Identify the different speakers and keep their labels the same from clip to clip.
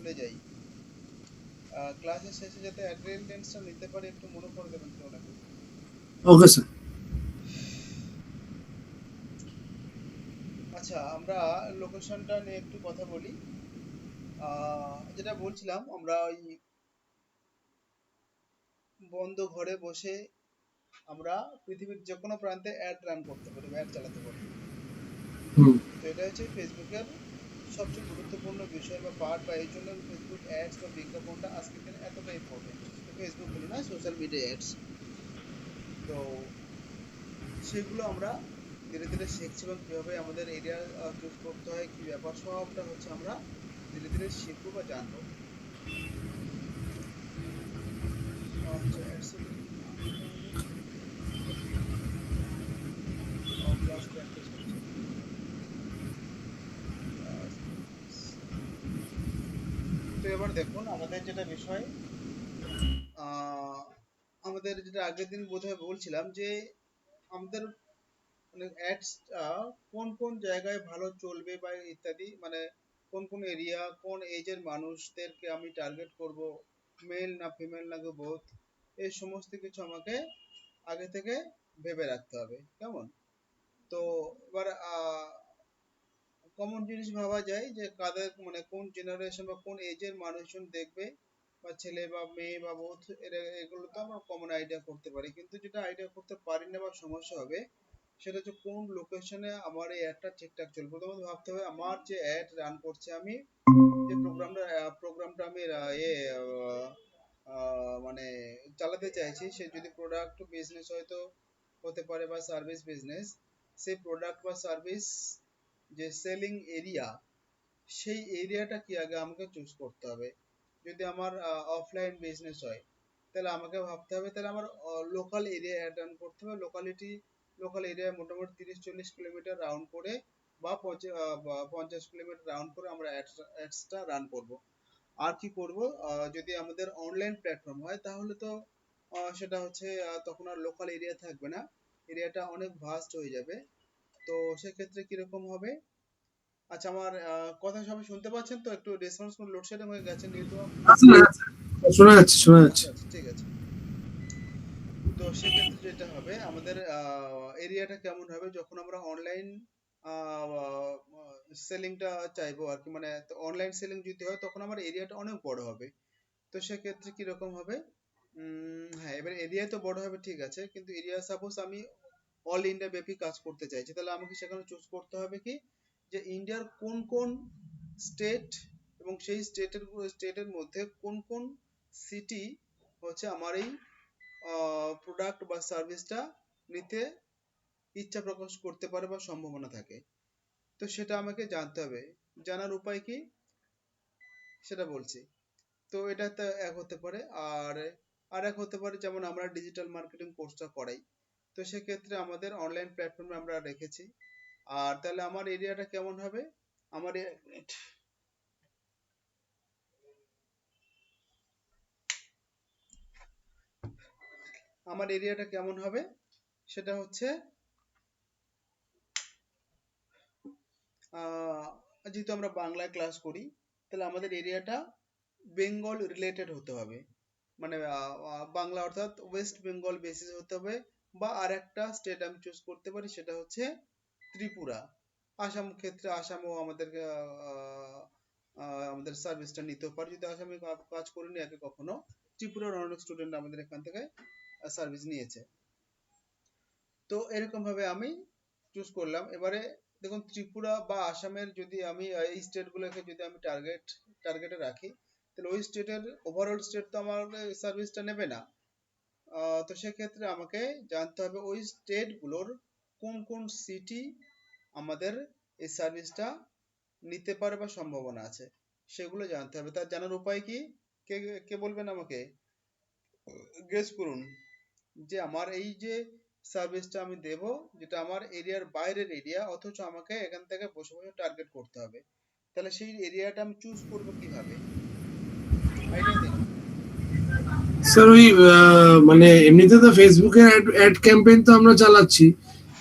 Speaker 1: ভুলে যাই। ক্লাসের শেষে যাতে অ্যাটেন্ডেন্সটা নিতে পারি, একটু মনে করে দেবেন তো ওনাকে।
Speaker 2: Okay sir.
Speaker 1: আচ্ছা, আমরা লোকেশনটা নিয়ে একটু কথা বলি। যেটা বলছিলাম, আমরা ওই বন্ধ ঘরে বসে আমরা পৃথিবীর যে কোনো প্রান্তে অ্যাড রান করতে পারি, অ্যাড চালাতে পারি।
Speaker 2: হুম।
Speaker 1: তো এটা হচ্ছে ফেসবুকের সবচেয়ে গুরুত্বপূর্ণ বিষয় বা পার্ট, বা এই জন্য ফেসবুক অ্যাডস বা বিজ্ঞাপনটা আজকের দিনে এতটা ইম্পর্টেন্ট। শুধু ফেসবুক বলে না, সোশ্যাল মিডিয়া অ্যাডস। তো সেগুলো আমরা ধীরে ধীরে শিখছি, এবং কিভাবে আমাদের এরিয়া চুজ করতে হয়, কি ব্যাপার, সবটা হচ্ছে আমরা ধীরে ধীরে শিখবো বা জানবো। আচ্ছা, অ্যাডস আনতে হবে। ক্লাস প্র্যাকটিস হচ্ছে, ক্লাস প্র্যাকটিস। তো এবার দেখুন আমাদের যেটা বিষয়, আহ, আমাদের যেটা আগের দিন বোধহয় বলছিলাম যে আমাদের মানে অ্যাডস কোন কোন জায়গায় ভালো চলবে বা ইত্যাদি, মানে কোন কোন এরিয়া, কোন এজের মানুষদেরকে আমি টার্গেট করব, মেল না ফিমেল না বোথ, এই সমস্ত কিছু আমাকে আগে থেকে ভেবে রাখতে হবে, কেমন? তো এবার কমন জিনিস ভাবা যায় যে কাদের, মানে কোন জেনারেশন বা কোন এজের মানুষজন দেখবে, বা ছেলে বা মেয়ে বা বোথ, এগুলো তো আমরা কমন আইডিয়া করতে পারি, কিন্তু যেটা আইডিয়া করতে পারি না বা সমস্যা হবে, সেটা হচ্ছে কোন লোকেশনে আমার এই অ্যাডটা ঠিকঠাক চলবে। প্রথমত ভাবতে হবে আমার যে অ্যাড রান করছে, আমি যে প্রোগ্রামটা আমি মানে চালাতে চাইছি, সে যদি প্রোডাক্ট বিজনেস হয়তো হতে পারে বা সার্ভিস বিজনেস, সেই প্রোডাক্ট বা সার্ভিস যে সেলিং এরিয়া, সেই এরিয়াটা কি আগে আমাকে চুজ করতে হবে। যদি আমার অফলাইন বিজনেস হয়, তাহলে আমাকে ভাবতে হবে, তাহলে আমার লোকাল এরিয়া অ্যাড রান করতে হবে। লোকাল এরিয়া মোটামুটি 30-40 কিলোমিটার রাউন্ড করে বা 50 কিলোমিটার রাউন্ড করে আমরা অ্যাডসটা রান করব। আর কি করব, যদি আমাদের অনলাইন প্ল্যাটফর্ম হয় তাহলে তো সেটা হচ্ছে তখন আর লোকাল এরিয়া থাকবে না, এরিয়াটা অনেক ভাস্ট হয়ে যাবে। তো সেক্ষেত্রে কিরকম হবে? আচ্ছা, আমার কথা সবাই শুনতে পাচ্ছেন তো? একটু রেসপন্স করুন, লোডশেডিং হয়ে গেছে নেটওয়ার্ক।
Speaker 2: শোনা যাচ্ছে, শোনা যাচ্ছে।
Speaker 1: আচ্ছা আচ্ছা, ঠিক আছে। তো সেক্ষেত্রে যেটা হবে, আমাদের এরিয়াটা কেমন হবে যখন আমরা অনলাইন সেলিংটা চাইবো আর কি, মানে অনলাইন সেলিং যদি হয় তখন আমার এরিয়াটা অনেক বড় হবে। তো সেক্ষেত্রে কিরকম হবে? হ্যাঁ, এবার এরিয়া তো বড় হবে ঠিক আছে, কিন্তু এরিয়া সাপোজ আমি অল ইন্ডিয়া ব্যাপী কাজ করতে চাইছি, তাহলে আমাকে সেখানে চুজ করতে হবে কি, যে ইন্ডিয়ার কোন কোন স্টেট, এবং সেই স্টেটের মধ্যে কোন কোন সিটি হচ্ছে আমার এই প্রোডাক্ট বা সার্ভিসটা নিতে ইচ্ছা প্রকাশ করতে পারে বা সম্ভাবনা থাকে। তো সেটা আমাকে জানতে হবে। জানার উপায় কি সেটা বলছি। তো এটা তো এক হতে পারে, আর আর এক হতে পারে যেমন আমরা ডিজিটাল মার্কেটিং কোর্সটা করাই, তো সেক্ষেত্রে আমাদের অনলাইন প্ল্যাটফর্মে আমরা রেখেছি। আর তাহলে আমার এরিয়াটা কেমন হবে? আমার আমার এরিয়াটা কেমন হবে সেটা হচ্ছে, যেহেতু আমরা বাংলায় ক্লাস করি, তাহলে আমাদের এরিয়াটা বেঙ্গল রিলেটেড হতে হবে। মানে বাংলা অর্থাৎ ওয়েস্ট বেঙ্গল বেসিস হতে হবে। বা আর একটা স্টেট আমি চুজ করতে পারি, সেটা হচ্ছে ত্রিপুরা। আসাম ক্ষেত্রে আসামও আমাদেরকে আমাদের সার্ভিসটা নিতেও পারে, যদি আসামে কাজ করিনি আগে কখনো। ত্রিপুরার অনেক স্টুডেন্ট আমাদের এখান থেকে সার্ভিস নিয়েছে। তো এরকম ভাবে আমি চুজ করলাম। এবারে দেখুন, ত্রিপুরা বা আসামের যদি আমি এই স্টেটগুলোকে যদি আমি টার্গেটে রাখি, তাহলে ওই স্টেটের ওভারঅল স্টেট তো আমার সার্ভিসটা নেবে না। তো সেক্ষেত্রে আমাকে জানতে হবে ওই স্টেটগুলোর কোন কোন সিটি আমাদের এই সার্ভিসটা নিতে পারে বা সম্ভাবনা আছে, সেগুলো জানতে হবে। তার জানার উপায় কি? কে কে বলবেন আমাকে? গেস করুন যে আমার এই যে সার্ভিসটা আমি দেব, যেটা আমার এরিয়ার বাইরের এরিয়া, অথচ আমাকে এখান থেকে বসে বসে টার্গেট করতে হবে, তাহলে সেই এরিয়াটা আমি চুজ করব কিভাবে? আইডিয়া দিন।
Speaker 2: স্যার ওই মানে এমনিতে তো ফেসবুকে অ্যাড ক্যাম্পেইন তো আমরা চালাচ্ছি,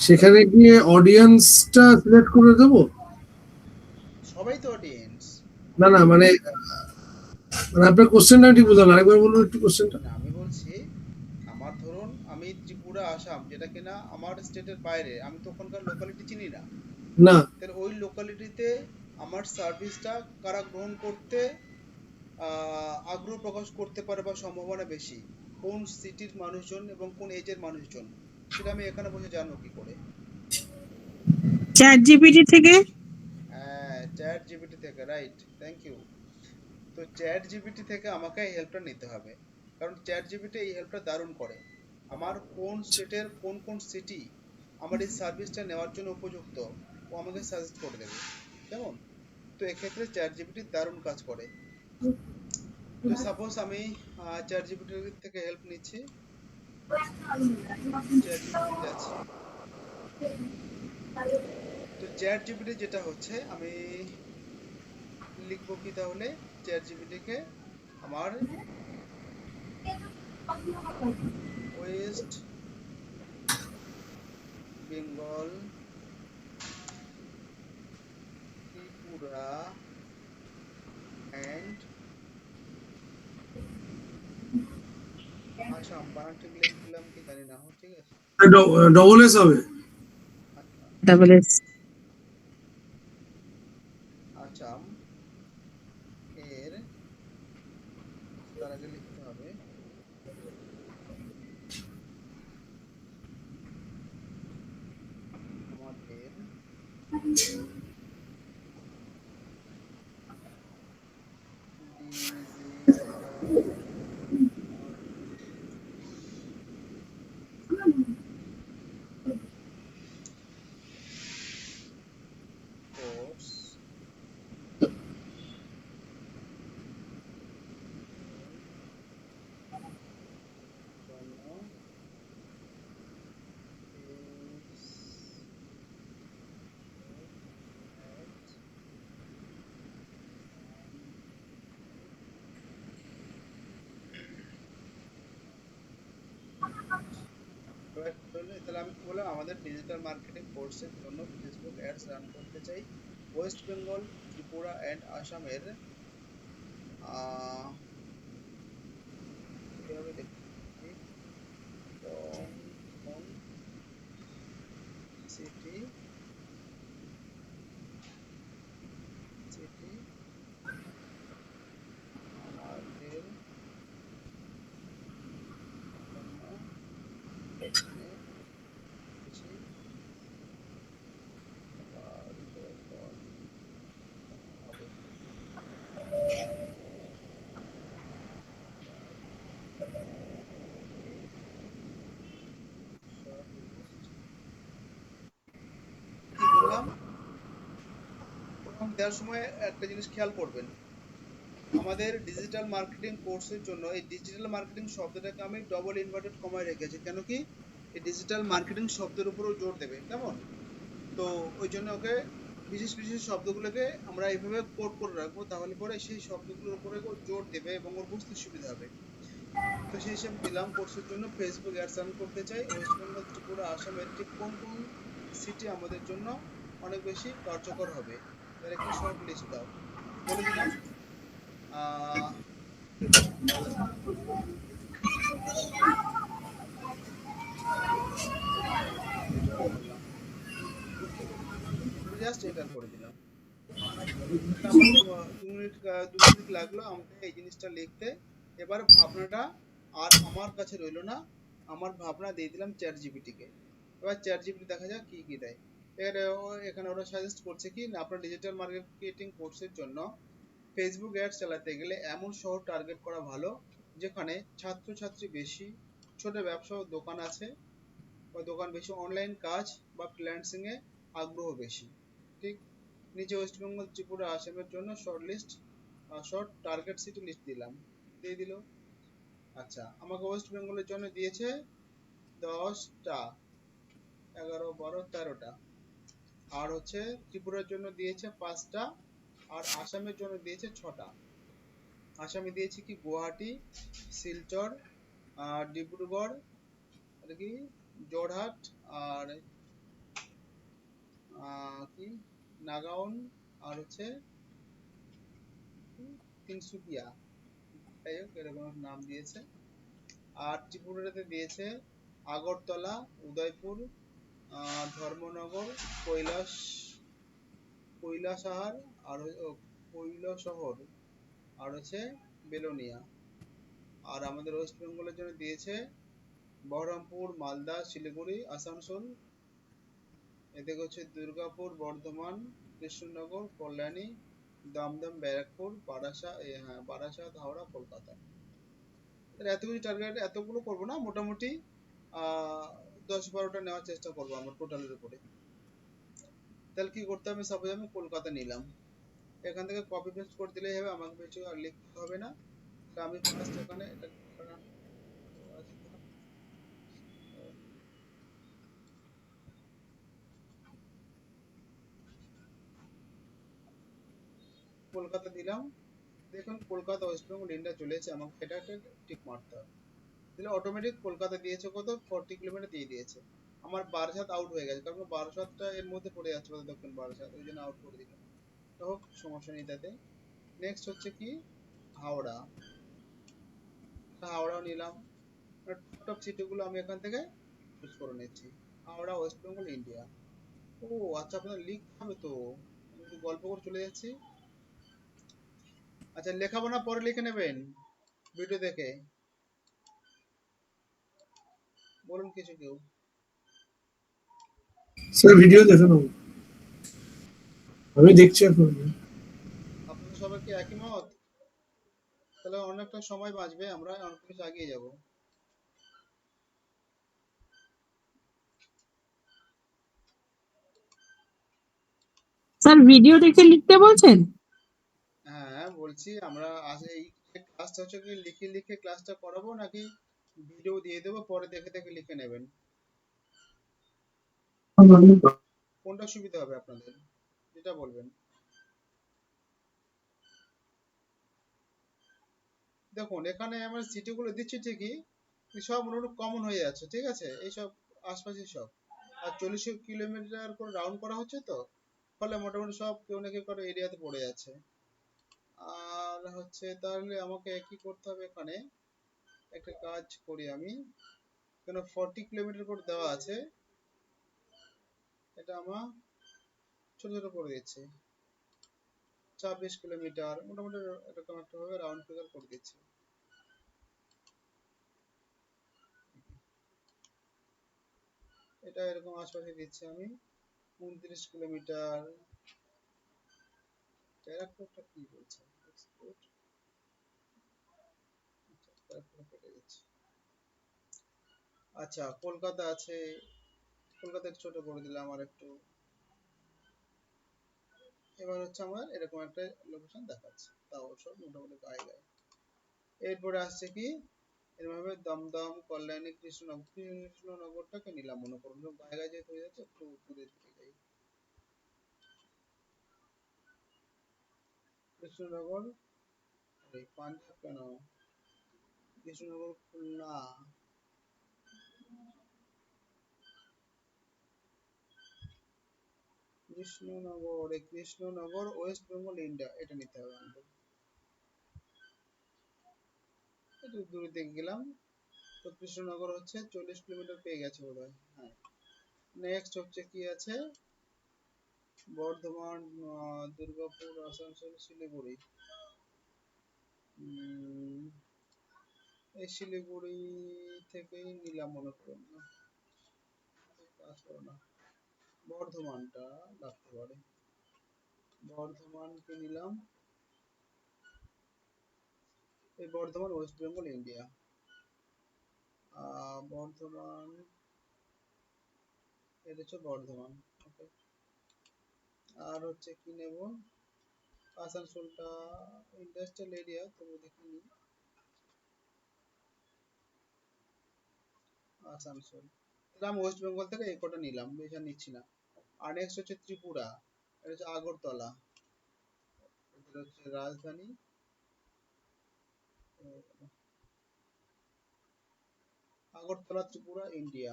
Speaker 2: সেখানে গিয়ে অডিয়েন্সটা সিলেক্ট করে দেবো।
Speaker 1: সবাই তো অডিয়েন্স।
Speaker 2: না না, মানে আর আপনার কোশ্চেনটা ঠিক বুঝলাম না, আরেকবার বলুন একটু কোশ্চেনটা।
Speaker 1: না, আমি বলছি আমার ধরুন আমি ত্রিপুরা আসাম যেটা কিনা আমার স্টেটের বাইরে, আমি তো ওখানকার লোকালিটি চিনি না,
Speaker 2: না,
Speaker 1: তাহলে ওই লোকালিটিতে আমার সার্ভিসটা কারা গ্রহণ করতে আগ্রহ প্রকাশ করতে পারে বা সম্ভাবনা বেশি, কোন সিটির মানুষজন এবং কোন এজের মানুষজন, সেটা আমি এখানে বসে জানবো কি করে?
Speaker 3: চ্যাট জিপিটি থেকে।
Speaker 1: হ্যাঁ, চ্যাট জিপিটি থেকে, রাইট, থ্যাংক ইউ। তো চ্যাট জিপিটি থেকে আমাকে এই হেল্পটা নিতে হবে, কারণ চ্যাট জিপিটি এই হেল্পটা দারুণ করে। আমার কোন স্টেটের কোন কোন সিটি আমার এই সার্ভিসটা নেওয়ার জন্য উপযুক্ত, ও আমাকে সাজেস্ট করে দেবে, কেমন? তো এক্ষেত্রে চ্যাট জিপিটি দারুণ কাজ করে। তো সাপোজ আমি চ্যাট জিপিটি থেকে হেল্প নিচ্ছি, চ্যাট জিপিটি যাচ্ছি। তো চ্যাট জিপিটি যেটা হচ্ছে, আমি লিখবো কি তাহলে চ্যাট জিপিটিকে আমার ওয়েস্ট বেঙ্গল ত্রিপুরা অ্যান্ড আসাম, বানান ঠিক লিখলাম কি জানি না, ঠিক আছে।
Speaker 2: ডবল এস হবে।
Speaker 1: আচ্ছা,
Speaker 3: ডাবল এস।
Speaker 1: আসাম এর, তার আগে লিখতে হবে আমাদের ডিজিটাল কোর্স জন্য তাহলে আমি কি বললাম, আমাদের ডিজিটাল মার্কেটিং কোর্সের জন্য ফেসবুক অ্যাডস রান করতে চাই ওয়েস্ট বেঙ্গল ত্রিপুরা অ্যান্ড আসামের আহ, কিভাবে লিখছি, কোন কোন সিটি সিটি আমাদের জন্য এখানে বেশি কার্যকর হবে। কি বললাম, প্রথম দেওয়ার সময় একটা জিনিস খেয়াল করবেন, আমাদের ডিজিটাল মার্কেটিং কোর্সের জন্য এই ডিজিটাল মার্কেটিং শব্দটাকে আমি ডবল ইনভার্টেড কমায় রেখেছি, কেন কি এই ডিজিটাল মার্কেটিং শব্দের উপরও জোর দেবে, কেমন? তো ওই জন্য ওকে বিশেষ বিশেষ শব্দগুলোকে আমরা এইভাবে কোড করে রাখবো, তাহলে পরে সেই শব্দগুলোর উপরে ও জোর দেবে এবং ওর বুঝতে সুবিধা হবে। তো সেই হিসেবে দিলাম কোর্সের জন্য ফেসবুক অ্যাডস রান করতে চাই ওয়েস্ট বেঙ্গল ত্রিপুরা আসামের ঠিক কোন কোন সিটি আমাদের জন্য অনেক বেশি কার্যকর হবে, তার একটি শর্ট লিস্ট দাও, বলে দিলাম। আহ এন্টার করলাম, জাস্ট এন্টার করে দিলাম। এটা আমার 2 মিনিট লাগলো আমাকে এই জিনিসটা লিখতে। এবার ভাবনাটা আর আমার কাছে রইলো না, আমার ভাবনা দিয়ে দিলাম চ্যাট জিপিটি কে। এবার চ্যাট জিপিটি দেখা যাক কি কি দেয়। এখানে ওরা সাজেস্ট করছে কি না, আপনার ডিজিটাল মার্কেটিং কোর্সের জন্য ফেসবুক অ্যাডস চালাতে গেলে এমন শহর টার্গেট করা ভালো যেখানে ছাত্রছাত্রী বেশি, ছোট ব্যবসা ও দোকান আছে বা দোকান বেশি, অনলাইন কাজ বা ফ্রিল্যান্সিং এ আগ্রহ বেশি। ঠিক, নিচে ওয়েস্ট বেঙ্গল ত্রিপুরা আসামের জন্য short list, short target city list দিলাম, দিয়ে দিল। আচ্ছা, আমাকে ওয়েস্ট বেঙ্গলের জন্য দিয়েছে 10টা, 11, 12, 13টা, আর হচ্ছে ত্রিপুরার জন্য দিয়েছে 5টা, আর আসামের জন্য দিয়েছে 6টা। আসামে দিয়েছে কি গুয়াহাটি, শিলচর, ডিব্রুগড়, আর কি জোরহাট, আর কি নাগাঁও, আর হচ্ছে তিনসুকিয়া, যাই হোক এরকম একটা নাম দিয়েছে। আর ত্রিপুরাতে দিয়েছে আগরতলা, উদয়পুর, ধর্মনগর, কৈলাসহর, আর কৈলাসহর, আর হচ্ছে বেলোনিয়া। আর আমাদের ওয়েস্ট বেঙ্গলের জন্য দিয়েছে বহরমপুর, মালদা, শিলিগুড়ি, আসানসোল, এদিকে হচ্ছে দুর্গাপুর, বর্ধমান, কৃষ্ণনগর, কল্যাণী, দমদম, ব্যারাকপুর, বারাসাত, হাওড়া, কলকাতা। এতগুলো টার্গেট, এতগুলো করবো না, মোটামুটি 10-12টা নেওয়ার চেষ্টা করবো আমরা টোটালের উপরে। তাহলে কি করতে হবে, সাপোজ আমি কলকাতা নিলাম, এখান থেকে কপি পেস্ট করে দিলেই হবে, আমাকে বেশি আর লিখতে হবে না। তো আমি ফার্স্ট এখানে এটা কলকাতা দিলাম। দেখুন কলকাতা, ওয়েস্ট বেঙ্গল, ইন্ডিয়া চলে এসেছে, আমাকে এটা একটা টিক মারতে হবে। তাহলে অটোমেটিক কলকাতা দিয়েছে কত, 40 কিলোমিটার দিয়ে দিয়েছে। আমার বারাসাত আউট হয়ে গেছে, কারণ বারাসাতটা এর মধ্যে পড়ে যাচ্ছে, দক্ষিণ বারাসাত, ওই জন্য আউট করে দিলাম। তো হোক, সমস্যা নেই তাতে। নেক্সট হচ্ছে কি, হাওড়া। হাওড়াও নিলাম। টপ সিটিগুলো আমি এখান থেকে চুজ করে নিচ্ছি। Howrah, West Bengal, India. ও আচ্ছা, আপনার লিখতে হবে তো, আমি তো গল্প করে চলে যাচ্ছি। আচ্ছা, লেখাবো না, পরে লিখে নেবেন ভিডিও দেখে, বলুন কিছু কেউ।
Speaker 2: স্যার ভিডিও দেখে নেবো, আমি দেখছি এখন।
Speaker 1: আপনাদের সবার কি একই মত? তাহলে অনেকটা সময় বাঁচবে, আমরা অনেক কিছু এগিয়ে যাব।
Speaker 3: স্যার ভিডিও দেখে লিখতে বলছেন?
Speaker 1: হ্যাঁ বলছি, আমরা আজকে এই ক্লাসটা হচ্ছে কি লিখে লিখে ক্লাসটা করাবো, নাকি ভিডিও দিয়ে দেবো, পরে দেখে দেখে লিখে নেবেন, কোনটা সুবিধা হবে আপনাদের, যেটা বলবেন। দেখুন এখানে আমার সিটিগুলো দিচ্ছি ঠিকই, সব মোটামুটি কমন হয়ে যাচ্ছে, ঠিক আছে, এইসব আশপাশে সব। আর 40 কিলোমিটার করে রাউন্ড করা হচ্ছে তো, ফলে মোটামুটি সব কেউ না কেউ কারো এরিয়াতে পড়ে যাচ্ছে। আর হচ্ছে তাহলে আমাকে কি করতে হবে, এখানে একটা কাজ করি আমি, কেন 40 কিলোমিটার করে দেওয়া আছে, এটা আমার ছোট ছোট করে দিচ্ছি, 26 কিলোমিটার, মোটামুটি এরকম একটা ভাবে রাউন্ড ফিগার করে দিচ্ছি। এটা এরকম আশপাশে দিচ্ছি আমি, 29 কিলোমিটার। ব্যারাকপুরটা কি বলছে, এক্সপোর্ট, ব্যারাকপুর কেটে দিচ্ছি। আচ্ছা, কলকাতা আছে, কলকাতা একটু ছোট করে দিলাম আর একটু। এবার হচ্ছে আমার এরকম একটা লোকেশন দেখাচ্ছে, তাও সব মোটামুটি গায়ে গায়ে। এরপরে আসছে কি, এরভাবে দমদম, কল্যাণী, কৃষ্ণনগরটাকে নিলাম, মনে করুন সব গায়ে গায়ে যেহেতু হয়ে যাচ্ছে, একটু দূরের দিকে যাই। কৃষ্ণনগর, এই পাঞ্জাব কেন, কৃষ্ণনগর, খুলনা, কৃষ্ণনগর, ওয়েস্ট বেঙ্গল, ইন্ডিয়া, এটা নিতে হবে আমাদের। একটু দূরের দিকে গেলাম, তো কৃষ্ণনগর হচ্ছে 40 কিলোমিটার পেয়ে গেছে বোধ হয়, হ্যাঁ। নেক্সট হচ্ছে কি আছে, বর্ধমান, দুর্গাপুর, আসানসোল, শিলিগুড়ি। এই শিলিগুড়ি থেকেই নিলাম মনে করুন না, কাজ করো না, বর্ধমানটা লাগতে পারে, বর্ধমানকে নিলাম। এই বর্ধমান, ওয়েস্ট বেঙ্গল, ইন্ডিয়া। বর্ধমান, এটা হচ্ছে বর্ধমান, ওকে। আর হচ্ছে কি নেব, আসানসোলটা ইন্ডাস্ট্রিয়াল এরিয়া, তবু দেখিনি, আসানসোল। তাহলে আমি ওয়েস্ট বেঙ্গল থেকে এই কটা নিলাম, বেশি আর নিচ্ছি না। আর নেক্সট হচ্ছে ত্রিপুরা, এটা হচ্ছে আগরতলা, এটা হচ্ছে রাজধানী, আগরতলা, ত্রিপুরা, ইন্ডিয়া।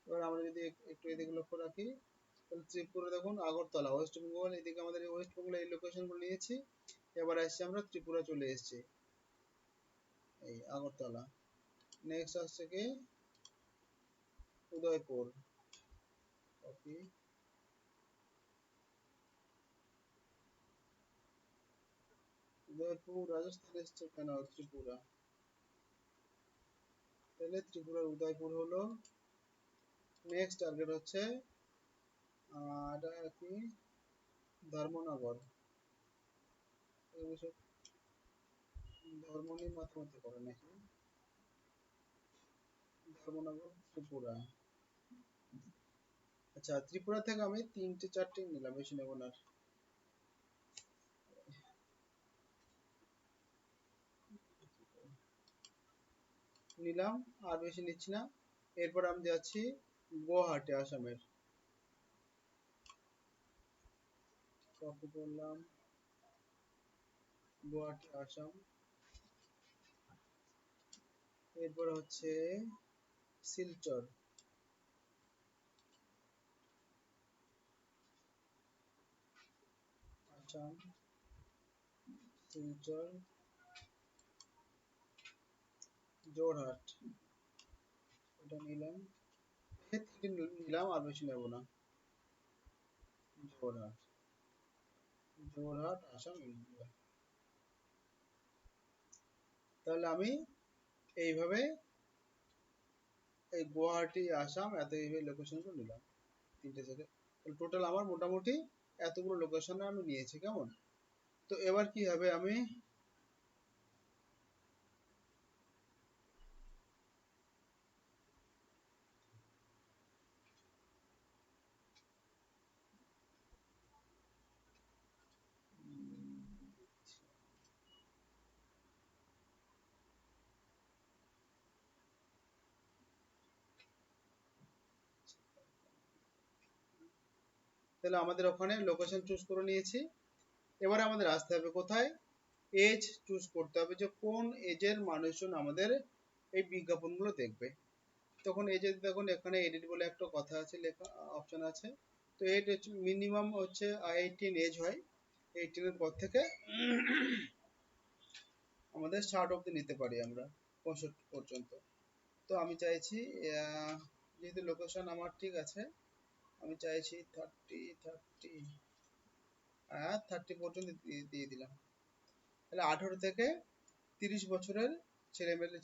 Speaker 1: এবার আমরা যদি একটু এদিকে লক্ষ্য রাখি, তাহলে ত্রিপুরা দেখুন, আগরতলা, ওয়েস্ট বেঙ্গল, এদিকে আমাদের ওয়েস্ট বেঙ্গল এই লোকেশন গুলো নিয়েছি। এবার আসছি আমরা ত্রিপুরা, চলে এসেছি এই আগরতলা। নেক্সট আসছে কি উদয়পুর, কপি, উদয়পুর রাজস্থান এসছে কেন, ত্রিপুরা, তাহলে ত্রিপুরার উদয়পুর হলো। নেক্সট টার্গেট হচ্ছে এটা কি ধর্মনগর, ধর্মনি মাথামতি করে নাকি, ধর্মনগর ত্রিপুরা। আচ্ছা ত্রিপুরা থেকে আমি 3-4টে নিলাম, বেশি নেব না। নিলাম আর বেশি নিচ্ছি না। এরপর আমি যাচ্ছি গুয়াহাটি, আসামের, কপি করলাম, গুয়াহাটি আসাম। এরপর হচ্ছে শিলচর, আসাম, শিলচর, জোরহাট, এটা নিলাম, নিলাম আর বেশি নেব না। জোরহাট, জোরহাট আসাম, ইন্ডিয়া। তাহলে আমি এইভাবে এই গুয়াহাটি আসাম এত এইভাবে লোকেশনগুলো নিলাম, 3টে জায়গায়। টোটাল আমার মোটামুটি এতগুলো লোকেশনে আমি নিয়েছি, কেমন? তো এবার কি হবে, আমি তাহলে আমাদের ওখানে লোকেশন চুজ করে নিয়েছি। এবারে আমাদের আসতে হবে কোথায়, এজ চুজ করতে হবে, যে কোন এজের মানুষজন আমাদের এই বিজ্ঞাপনগুলো দেখবে। তখন এজে দেখুন এখানে এডিট বলে একটা কথা আছে, লেখা অপশন আছে। তো এজ মিনিমাম হচ্ছে 18 এজ হয়, 18 এর পর থেকে আমাদের স্টার্ট অব্দি নিতে পারি আমরা 65 পর্যন্ত। তো আমি চাইছি যেহেতু লোকেশন আমার ঠিক আছে, আমি চাইছি 30 পর্যন্ত দিয়ে দিলাম। তাহলে 18 থেকে 30 বছরের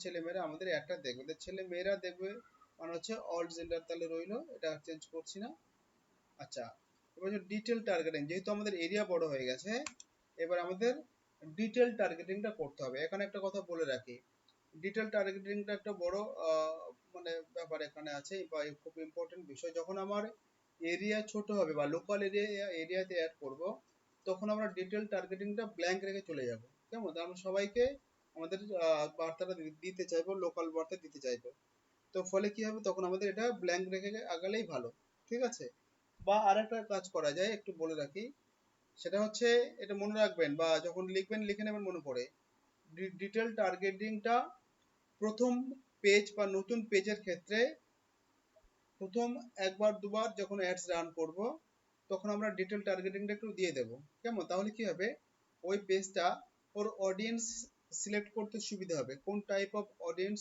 Speaker 1: ছেলেমেয়েরা আমাদের একটা দেখবে, ছেলে মেয়েরা দেখবে মানে হচ্ছে অল জেন্ডার, তাহলে রইলো, এটা চেঞ্জ করছি না। আচ্ছা এবার ডিটেল টার্গেটিং, যেহেতু আমাদের এরিয়া বড় হয়ে গেছে, এবার আমাদের ডিটেল টার্গেটিংটা করতে হবে। এখানে একটা কথা বলে রাখি, ডিটেল টার্গেটিংটা একটা বড় মানে ব্যাপার এখানে আছে, বা খুব ইম্পর্টেন্ট বিষয়। যখন আমার এরিয়া ছোট হবে বা লোকাল এরিয়াতে অ্যাড করব, তখন আমরা ডিটেল টার্গেটিংটা ব্ল্যাঙ্ক রেখে চলে যাব, কেমন? আমরা সবাইকে আমাদের বার্তাটা দিতে চাইবো, লোকাল বার্তা দিতে চাইবো। তো ফলে কি হবে, তখন আমাদের এটা ব্ল্যাঙ্ক রেখে আগালেই ভালো, ঠিক আছে? বা আরেকটা কাজ করা যায়, একটু বলে রাখি, সেটা হচ্ছে, এটা মনে রাখবেন বা যখন লিখবেন লিখে নেবেন মনে পড়ে, ডিটেল টার্গেটিংটা প্রথম পেজ বা নতুন পেজের ক্ষেত্রে প্রথম একবার দুবার যখন অ্যাডস রান করব, তখন আমরা ডিটেল টার্গেটিংটা একটু দিয়ে দেব, কেমন? তাহলে কি হবে, ওই পেজটা ওর অডিয়েন্স সিলেক্ট করতে সুবিধা হবে, কোন টাইপ অফ অডিয়েন্স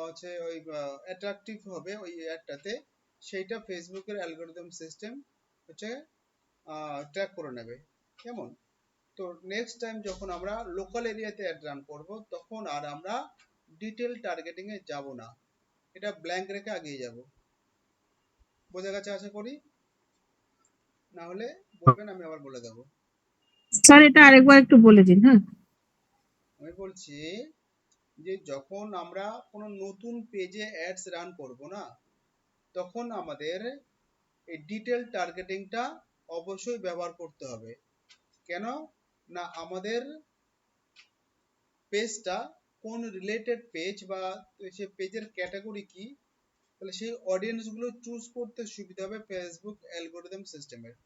Speaker 1: হচ্ছে ওই অ্যাট্রাকটিভ হবে ওই অ্যাডটাতে, সেইটা ফেসবুকের অ্যালগরিদম সিস্টেম হচ্ছে ট্র্যাক করে নেবে, কেমন? তো নেক্সট টাইম যখন আমরা লোকাল এরিয়াতে অ্যাড রান করব, তখন আর আমরা ডিটেল টার্গেটিং এ যাব না, এটা ব্ল্যাঙ্ক রেখে আগিয়ে যাব। বোঝা গেছে আশা করি, না হলে বলবেন, আমি আবার বলে দেবো।
Speaker 3: স্যার এটা আরেকবার একটু বলে দিন। হ্যাঁ
Speaker 1: আমি বলছি যে যখন আমরা কোনো নতুন পেজে অ্যাডস রান করব না, তখন আমাদের এই ডিটেল টার্গেটিংটা অবশ্যই ব্যবহার করতে হবে। কেন না, আমাদের পেজটা কোন রিলেটেড পেজ বা সে পেজের ক্যাটাগরি কি, তাহলে সেই অডিয়েন্স গুলো চুজ করতে সুবিধা হবে ফেসবুক অ্যালগরিদম সিস্টেমের।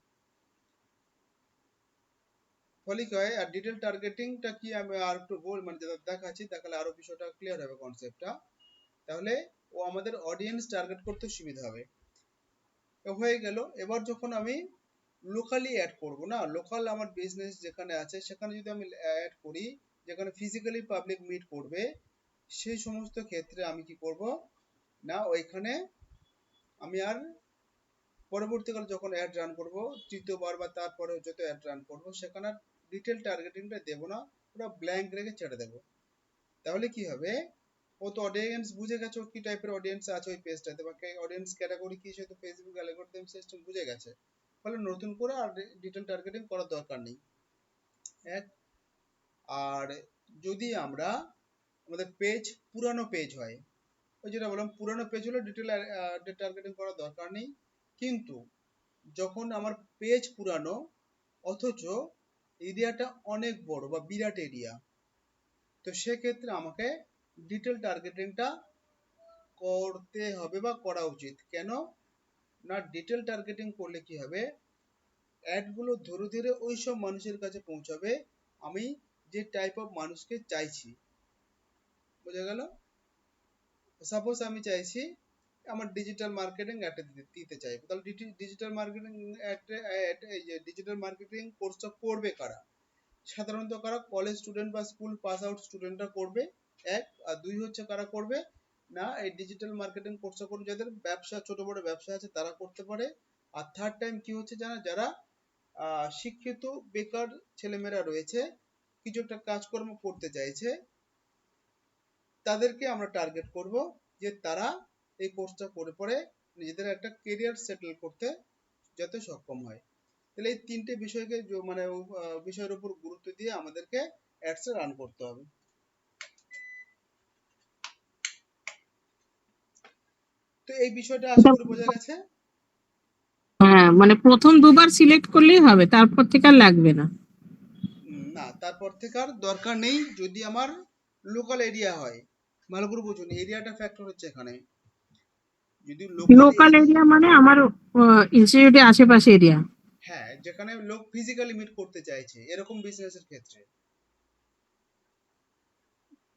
Speaker 1: ফলে কি হয়, আর ডিটেল টার্গেটিংটা কি আমি আর একটু মানে দেখাচ্ছি, দেখালে আরো বিষয়টা ক্লিয়ার হবে কনসেপ্টটা। তাহলে ও আমাদের অডিয়েন্স টার্গেট করতে সুবিধা হবে। হয়ে গেল। এবার যখন আমি লোকালি অ্যাড করব না, লোকাল আমার বিজনেস যেখানে আছে সেখানে যদি আমি অ্যাড করি, যেখানে ফিজিক্যালি পাবলিক মিট করবে, সেই সমস্ত ক্ষেত্রে আমি কি করব না, ওইখানে আমি আর পরবর্তীকালে যখন অ্যাড রান করব, তৃতীয়বার বা তারপরে যত অ্যাড রান করব, সেখানে আর ডিটেল টার্গেটিংটা দেবো না, ওটা ব্ল্যাঙ্ক রেখে ছেড়ে দেবো। তাহলে কি হবে, ও তো অডিয়েন্স বুঝে গেছে ও কি টাইপের অডিয়েন্স আছে ওই পেজটাতে, বা অডিয়েন্স ক্যাটাগরি কি, সে তো ফেসবুক অ্যালগরিদম সিস্টেম বুঝে গেছে। ফলে নতুন করে আর ডিটেল টার্গেটিং করার দরকার নেই। এক, আর যদি আমরা আমাদের পেজ পুরানো পেজ হয়, ওই যেটা বললাম পুরানো পেজ হলে ডিটেল টার্গেটিং করার দরকার নেই। কিন্তু যখন আমার পেজ পুরানো অথচ এরিয়াটা অনেক বড় বা বিরাট এরিয়া, তো সেক্ষেত্রে আমাকে ডিটেল টার্গেটিংটা করতে হবে বা করা উচিত। কেন না, ডিটেল টার্গেটিং করলে কি হবে, অ্যাডগুলো ধরে ধরে ওই সব মানুষের কাছে পৌঁছাবে আমি যে টাইপ অফ মানুষকে চাইছি। বোঝা গেল? সাপোজ আমি চাইছি আমার ডিজিটাল মার্কেটিং একটা দিতে চাইবো, তাহলে ডিজিটাল মার্কেটিং এই যে ডিজিটাল মার্কেটিং কোর্সটা করবে কারা, সাধারণত কারা কলেজ স্টুডেন্ট বা স্কুল পাস আউট স্টুডেন্টরা করবে। এক, আর দুই হচ্ছে কারা করবে না, এই ডিজিটাল মার্কেটিং কোর্সটা করবে যাদের ব্যবসা, ছোট বড় ব্যবসা আছে তারা করতে পারে। আর থার্ড টাইম কি হচ্ছে জানা, যারা শিক্ষিত বেকার ছেলেমেয়েরা রয়েছে, কিছু একটা কাজকর্ম করতে চাইছে, তাদেরকে আমরা টার্গেট করব যে তারা এই কোর্সটা করে পরে নিজেদের একটা কেরিয়ার সেটেল করতে যাতে সক্ষম হয়। তাহলে এই তিনটে বিষয়কে মানে বিষয়ের উপর গুরুত্ব দিয়ে আমাদেরকে অ্যাডস রান করতে হবে। তো এই বিষয়টা আশা করি বোঝা গেছে।
Speaker 3: হ্যাঁ, মানে প্রথম দুবার সিলেক্ট করলেই হবে, তারপর থেকে আর লাগবে না।
Speaker 1: না, তারপর থেকে আর দরকার নেই যদি আমার লোকাল এরিয়া হয়। ভালো করে বুঝুন, এরিয়াটা ফ্যাক্টর হচ্ছে এখানে। যদি লোকাল,
Speaker 3: লোকাল এরিয়া মানে আমার ইনস্টিটিউটের আশেপাশে এরিয়া।
Speaker 1: হ্যাঁ, যেখানে লোক ফিজিক্যালি মিট করতে চাইছে এরকম বিজনেসের ক্ষেত্রে।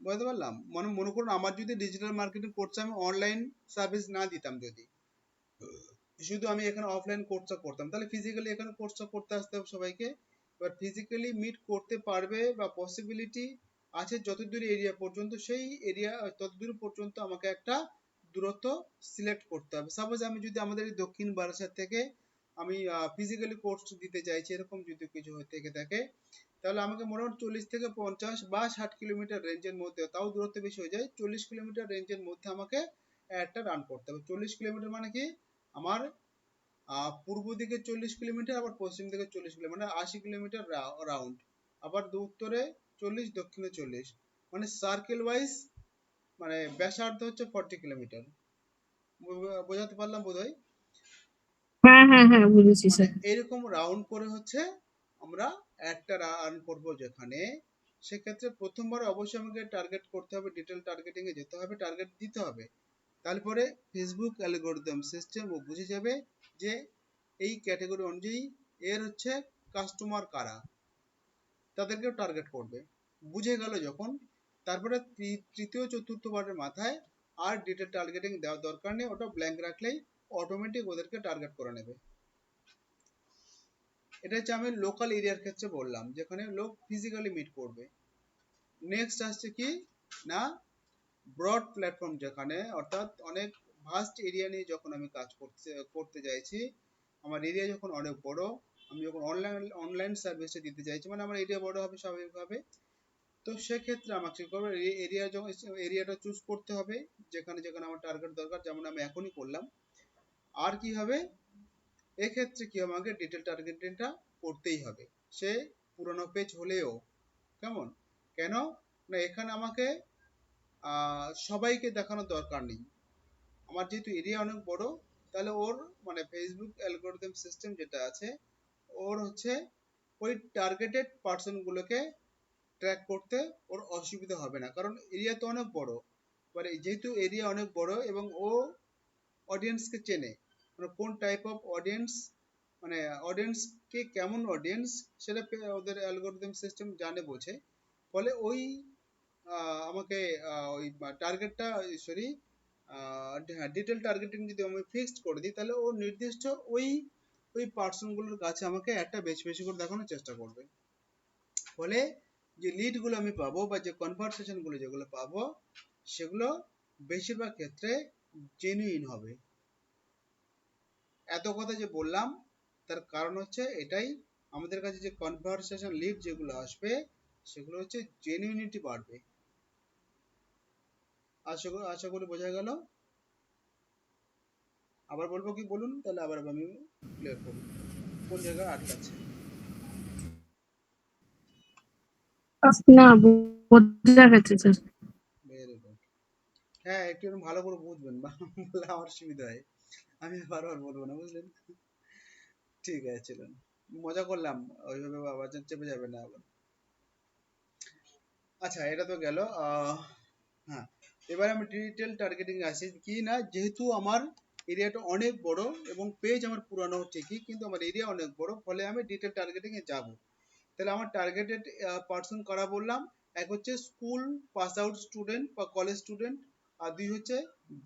Speaker 1: বুঝতে পারলাম? মনে মনে করুন আমার যদি ডিজিটাল মার্কেটিং কোর্সে আমি অনলাইন সার্ভিস না দিতাম, যদি শুধু আমি এখানে অফলাইন কোর্সটা করতাম, তাহলে ফিজিক্যালি এখানে কোর্সটা করতে আসতে হবে সবাইকে। এবার ফিজিক্যালি মিট করতে পারবে বা পসিবিলিটি আছে যতদূর এরিয়া পর্যন্ত, সেই এরিয়া ততদূর পর্যন্ত আমাকে একটা দূরত্ব সিলেক্ট করতে হবে। সাপোজ আমি যদি আমাদের এই দক্ষিণ বারাসাত থেকে আমি ফিজিক্যালি কোর্স দিতে চাইছি, এরকম যদি কিছু থেকে থাকে, তাহলে আমাকে মোটামুটি 40 থেকে 50 বা 60 কিলোমিটার রেঞ্জের মধ্যে, তাও দূরত্ব বেশি হয়ে যায়, 40 কিলোমিটার রেঞ্জের মধ্যে আমাকে একটা রান করতে হবে। 40 কিলোমিটার মানে কি, আমার পূর্ব দিকে 40 কিলোমিটার, আবার পশ্চিম দিকে 40 কিলোমিটার, মানে 80 কিলোমিটার রাউন্ড, আবার উত্তরে 40, দক্ষিণে 40, মানে সার্কেল ওয়াইজ, মানে ব্যাসার্ধ হচ্ছে 40 কিলোমিটার। বোঝাতে পারলাম বোধহয়?
Speaker 3: হ্যাঁ হ্যাঁ হ্যাঁ, বুঝেছি
Speaker 1: মানে
Speaker 3: স্যার।
Speaker 1: এরকম রাউন্ড করে হচ্ছে আমরা একটা রান করব যেখানে, সেক্ষেত্রে প্রথমবার অবশ্যই আমাকে টার্গেট করতে হবে, ডিটেল টার্গেটিং এ যেতে হবে, টার্গেট দিতে হবে। তারপরে ফেসবুক অ্যালগরিদম সিস্টেম ও বুঝে যাবে যে এই ক্যাটাগরি অনুযায়ী এর হচ্ছে কাস্টমার কারা, তাদেরকেও টার্গেট করবে। বুঝে গেল যখন, তারপরে তৃতীয় চতুর্থবারের মাথায় আর ডিটেল টার্গেটিং দেওয়ার দরকার নেই, ওটা ব্ল্যাঙ্ক রাখলেই অটোমেটিক ওদেরকে টার্গেট করে নেবে। এটা হচ্ছে আমি লোকাল এরিয়ার ক্ষেত্রে বললাম, যেখানে লোক ফিজিক্যালি মিট করবে। নেক্সট আসছে কি না, ব্রড প্ল্যাটফর্ম, যেখানে অর্থাৎ অনেক ভাস্ট এরিয়া নিয়ে যখন আমি কাজ করতে চাইছি, আমার এরিয়া যখন অনেক বড়, আমি যখন অনলাইন সার্ভিসটা দিতে চাইছি, মানে আমার এরিয়া বড় হবে স্বাভাবিকভাবে। তো সেক্ষেত্রে আমাকে কি করবে, এরিয়াটা চুজ করতে হবে যেখানে যেখানে আমার টার্গেট দরকার, যেমন আমি এখনই করলাম। আর কি হবে, এক্ষেত্রে কি হবে, আমাকে ডিটেল টার্গেটিংটা করতেই হবে, সে পুরোনো পেজ হলেও। কেমন, কেন না, এখানে আমাকে সবাইকে দেখানোর দরকার নেই। আমার যেহেতু এরিয়া অনেক বড়, তাহলে ওর মানে ফেসবুক অ্যালগরিদম সিস্টেম যেটা আছে, ওর হচ্ছে ওই টার্গেটেড পার্সন গুলোকে ট্র্যাক করতে ওর অসুবিধা হবে না, কারণ এরিয়া তো অনেক বড়। এবার যেহেতু এরিয়া অনেক বড় এবং ও অডিয়েন্সকে চেনে, মানে কোন টাইপ অফ অডিয়েন্স, মানে অডিয়েন্স কে কেমন অডিয়েন্স, সেটা ওদের অ্যালগরিদম সিস্টেম জানে, বোঝে। ফলে ওই আমাকে ওই টার্গেটটা, সরি, ডিটেল টার্গেটিং যদি আমি ফিক্সড করে দিই, তাহলে ও নির্দিষ্ট ওই ওই পার্সনগুলোর কাছে আমাকে একটা বেশি বেশি করে দেখানোর চেষ্টা করবে। ফলে যে লিডগুলো আমি পাবো বা যে কনভারসেশনগুলো যেগুলো পাবো সেগুলো বেশিরভাগ ক্ষেত্রে জেনুইন হবে। এত কথা যে বললাম তার কারণ হচ্ছে এটাই, আমাদের কাছে যে কনভারসেশন লিড যেগুলো আসবে সেগুলো হচ্ছে জেনুইনিটি বাড়বে। আশা করি বোঝা গেল। আবার বলবো কি বলুন, তাহলে আবার আমি ক্লিয়ার করি কোন জায়গায় আটকাচ্ছে।
Speaker 3: না, বোঝা গেছে স্যার।
Speaker 1: Very good. হ্যাঁ, একটু এরকম ভালো করে বুঝবেন বা বললে আমার সুবিধা হয়, আমি বারবার বলবো না, বুঝলেন? ঠিক আছে, চলুন, মজা করলাম, ওইভাবে আবার চেপে যাবে না আবার। আচ্ছা, এটা তো গেল। হ্যাঁ, এবার আমি ডিজিটাল টার্গেটিং আসি কি না, যেহেতু আমার এরিয়াটা অনেক বড় এবং পেজ আমার পুরানো ঠিকই, কিন্তু আমার এরিয়া অনেক বড়, ফলে আমি ডিজিটাল টার্গেটিং এ যাব। তাহলে আমার টার্গেটেড পার্সন কারা বললাম? এক হচ্ছে স্কুল পাস আউট স্টুডেন্ট বা কলেজ স্টুডেন্ট, আর দুই হচ্ছে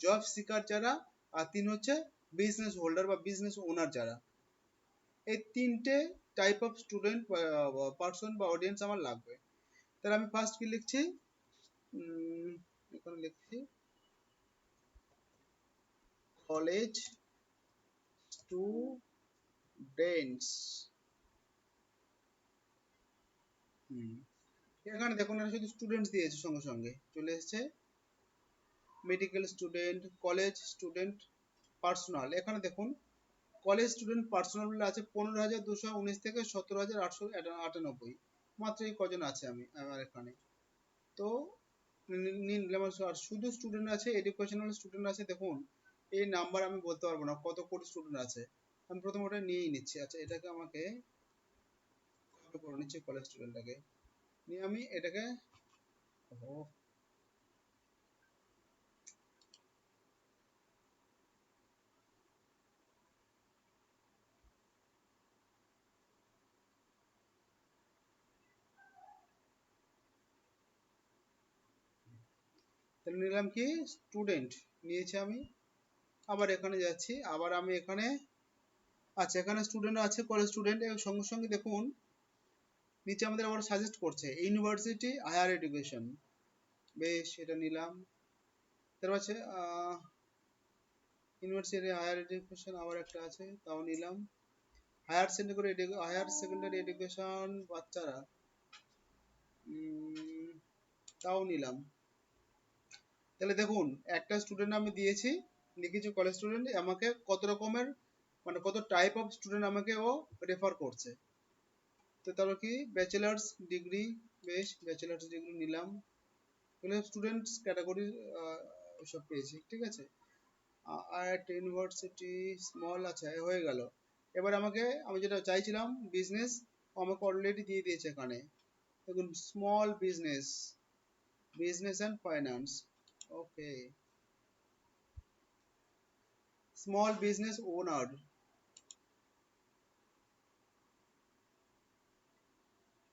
Speaker 1: জব সিকার যারা, আর তিন হচ্ছে বিজনেস হোল্ডার বা বিজনেস ওনার যারা। এই তিনটে টাইপ অফ স্টুডেন্ট বা পার্সন বা অডিয়েন্স আমার লাগবে। তাহলে আমি ফার্স্ট কি লিখছি, এখানে লিখছি কলেজ স্টুডেন্টস। এখানে দেখুন এরা শুধু স্টুডেন্টস দিয়েছে, সঙ্গে সঙ্গে চলে এসেছে medical student, college student, personal. এখানে দেখুন কলেজ স্টুডেন্ট পার্সোনাল বলে আছে 15,219 থেকে 17,898, মাত্র এই কজন আছে আমার এখানে। তো নিলাম। আর শুধু স্টুডেন্ট আছে, এডুকেশনাল স্টুডেন্ট আছে, দেখুন এই নাম্বার আমি বলতে পারবো না কত কোটি স্টুডেন্ট আছে, আমি প্রথমে ওটা নিয়েই নিচ্ছি। আচ্ছা, এটাকে আমাকে কপি করে নিচ্ছি, কলেজ স্টুডেন্টটাকে নিয়ে আমি এটাকে, ও, তাহলে নিলাম কি স্টুডেন্ট নিয়েছি আমি। আবার এখানে যাচ্ছি, আবার আমি এখানে, আচ্ছা এখানে স্টুডেন্ট আছে, কলেজ স্টুডেন্ট, এর সঙ্গে সঙ্গে দেখুন নিচে আমাদের আবার সাজেস্ট করছে ইউনিভার্সিটি হায়ার এডুকেশন। বেশ, এটা নিলাম। তারপর আছে ইউনিভার্সিটি হায়ার এডুকেশন, আবার একটা আছে, তাও নিলাম। হায়ার সেকেন্ডারি এডুকেশন বাচ্চারা, তাও নিলাম। তাহলে দেখুন একটা স্টুডেন্ট আমি দিয়েছি, লিখেছি কলেজ স্টুডেন্ট, আমাকে কত রকমের মানে কত টাইপ অফ স্টুডেন্ট আমাকে ও রেফার করছে। তো তাহলে কি ব্যাচেলার্স ডিগ্রি, বেশ ব্যাচেলার্স ডিগ্রি নিলাম। তাহলে স্টুডেন্টস ক্যাটাগরি সব পেয়েছি, ঠিক আছে। আর একটা ইউনিভার্সিটি স্মল, আচ্ছা হয়ে গেল। এবার আমাকে, আমি যেটা চাইছিলাম বিজনেস, আমাকে অলরেডি দিয়ে দিয়েছে এখানে। দেখুন small business, business and finance, okay, small business owner,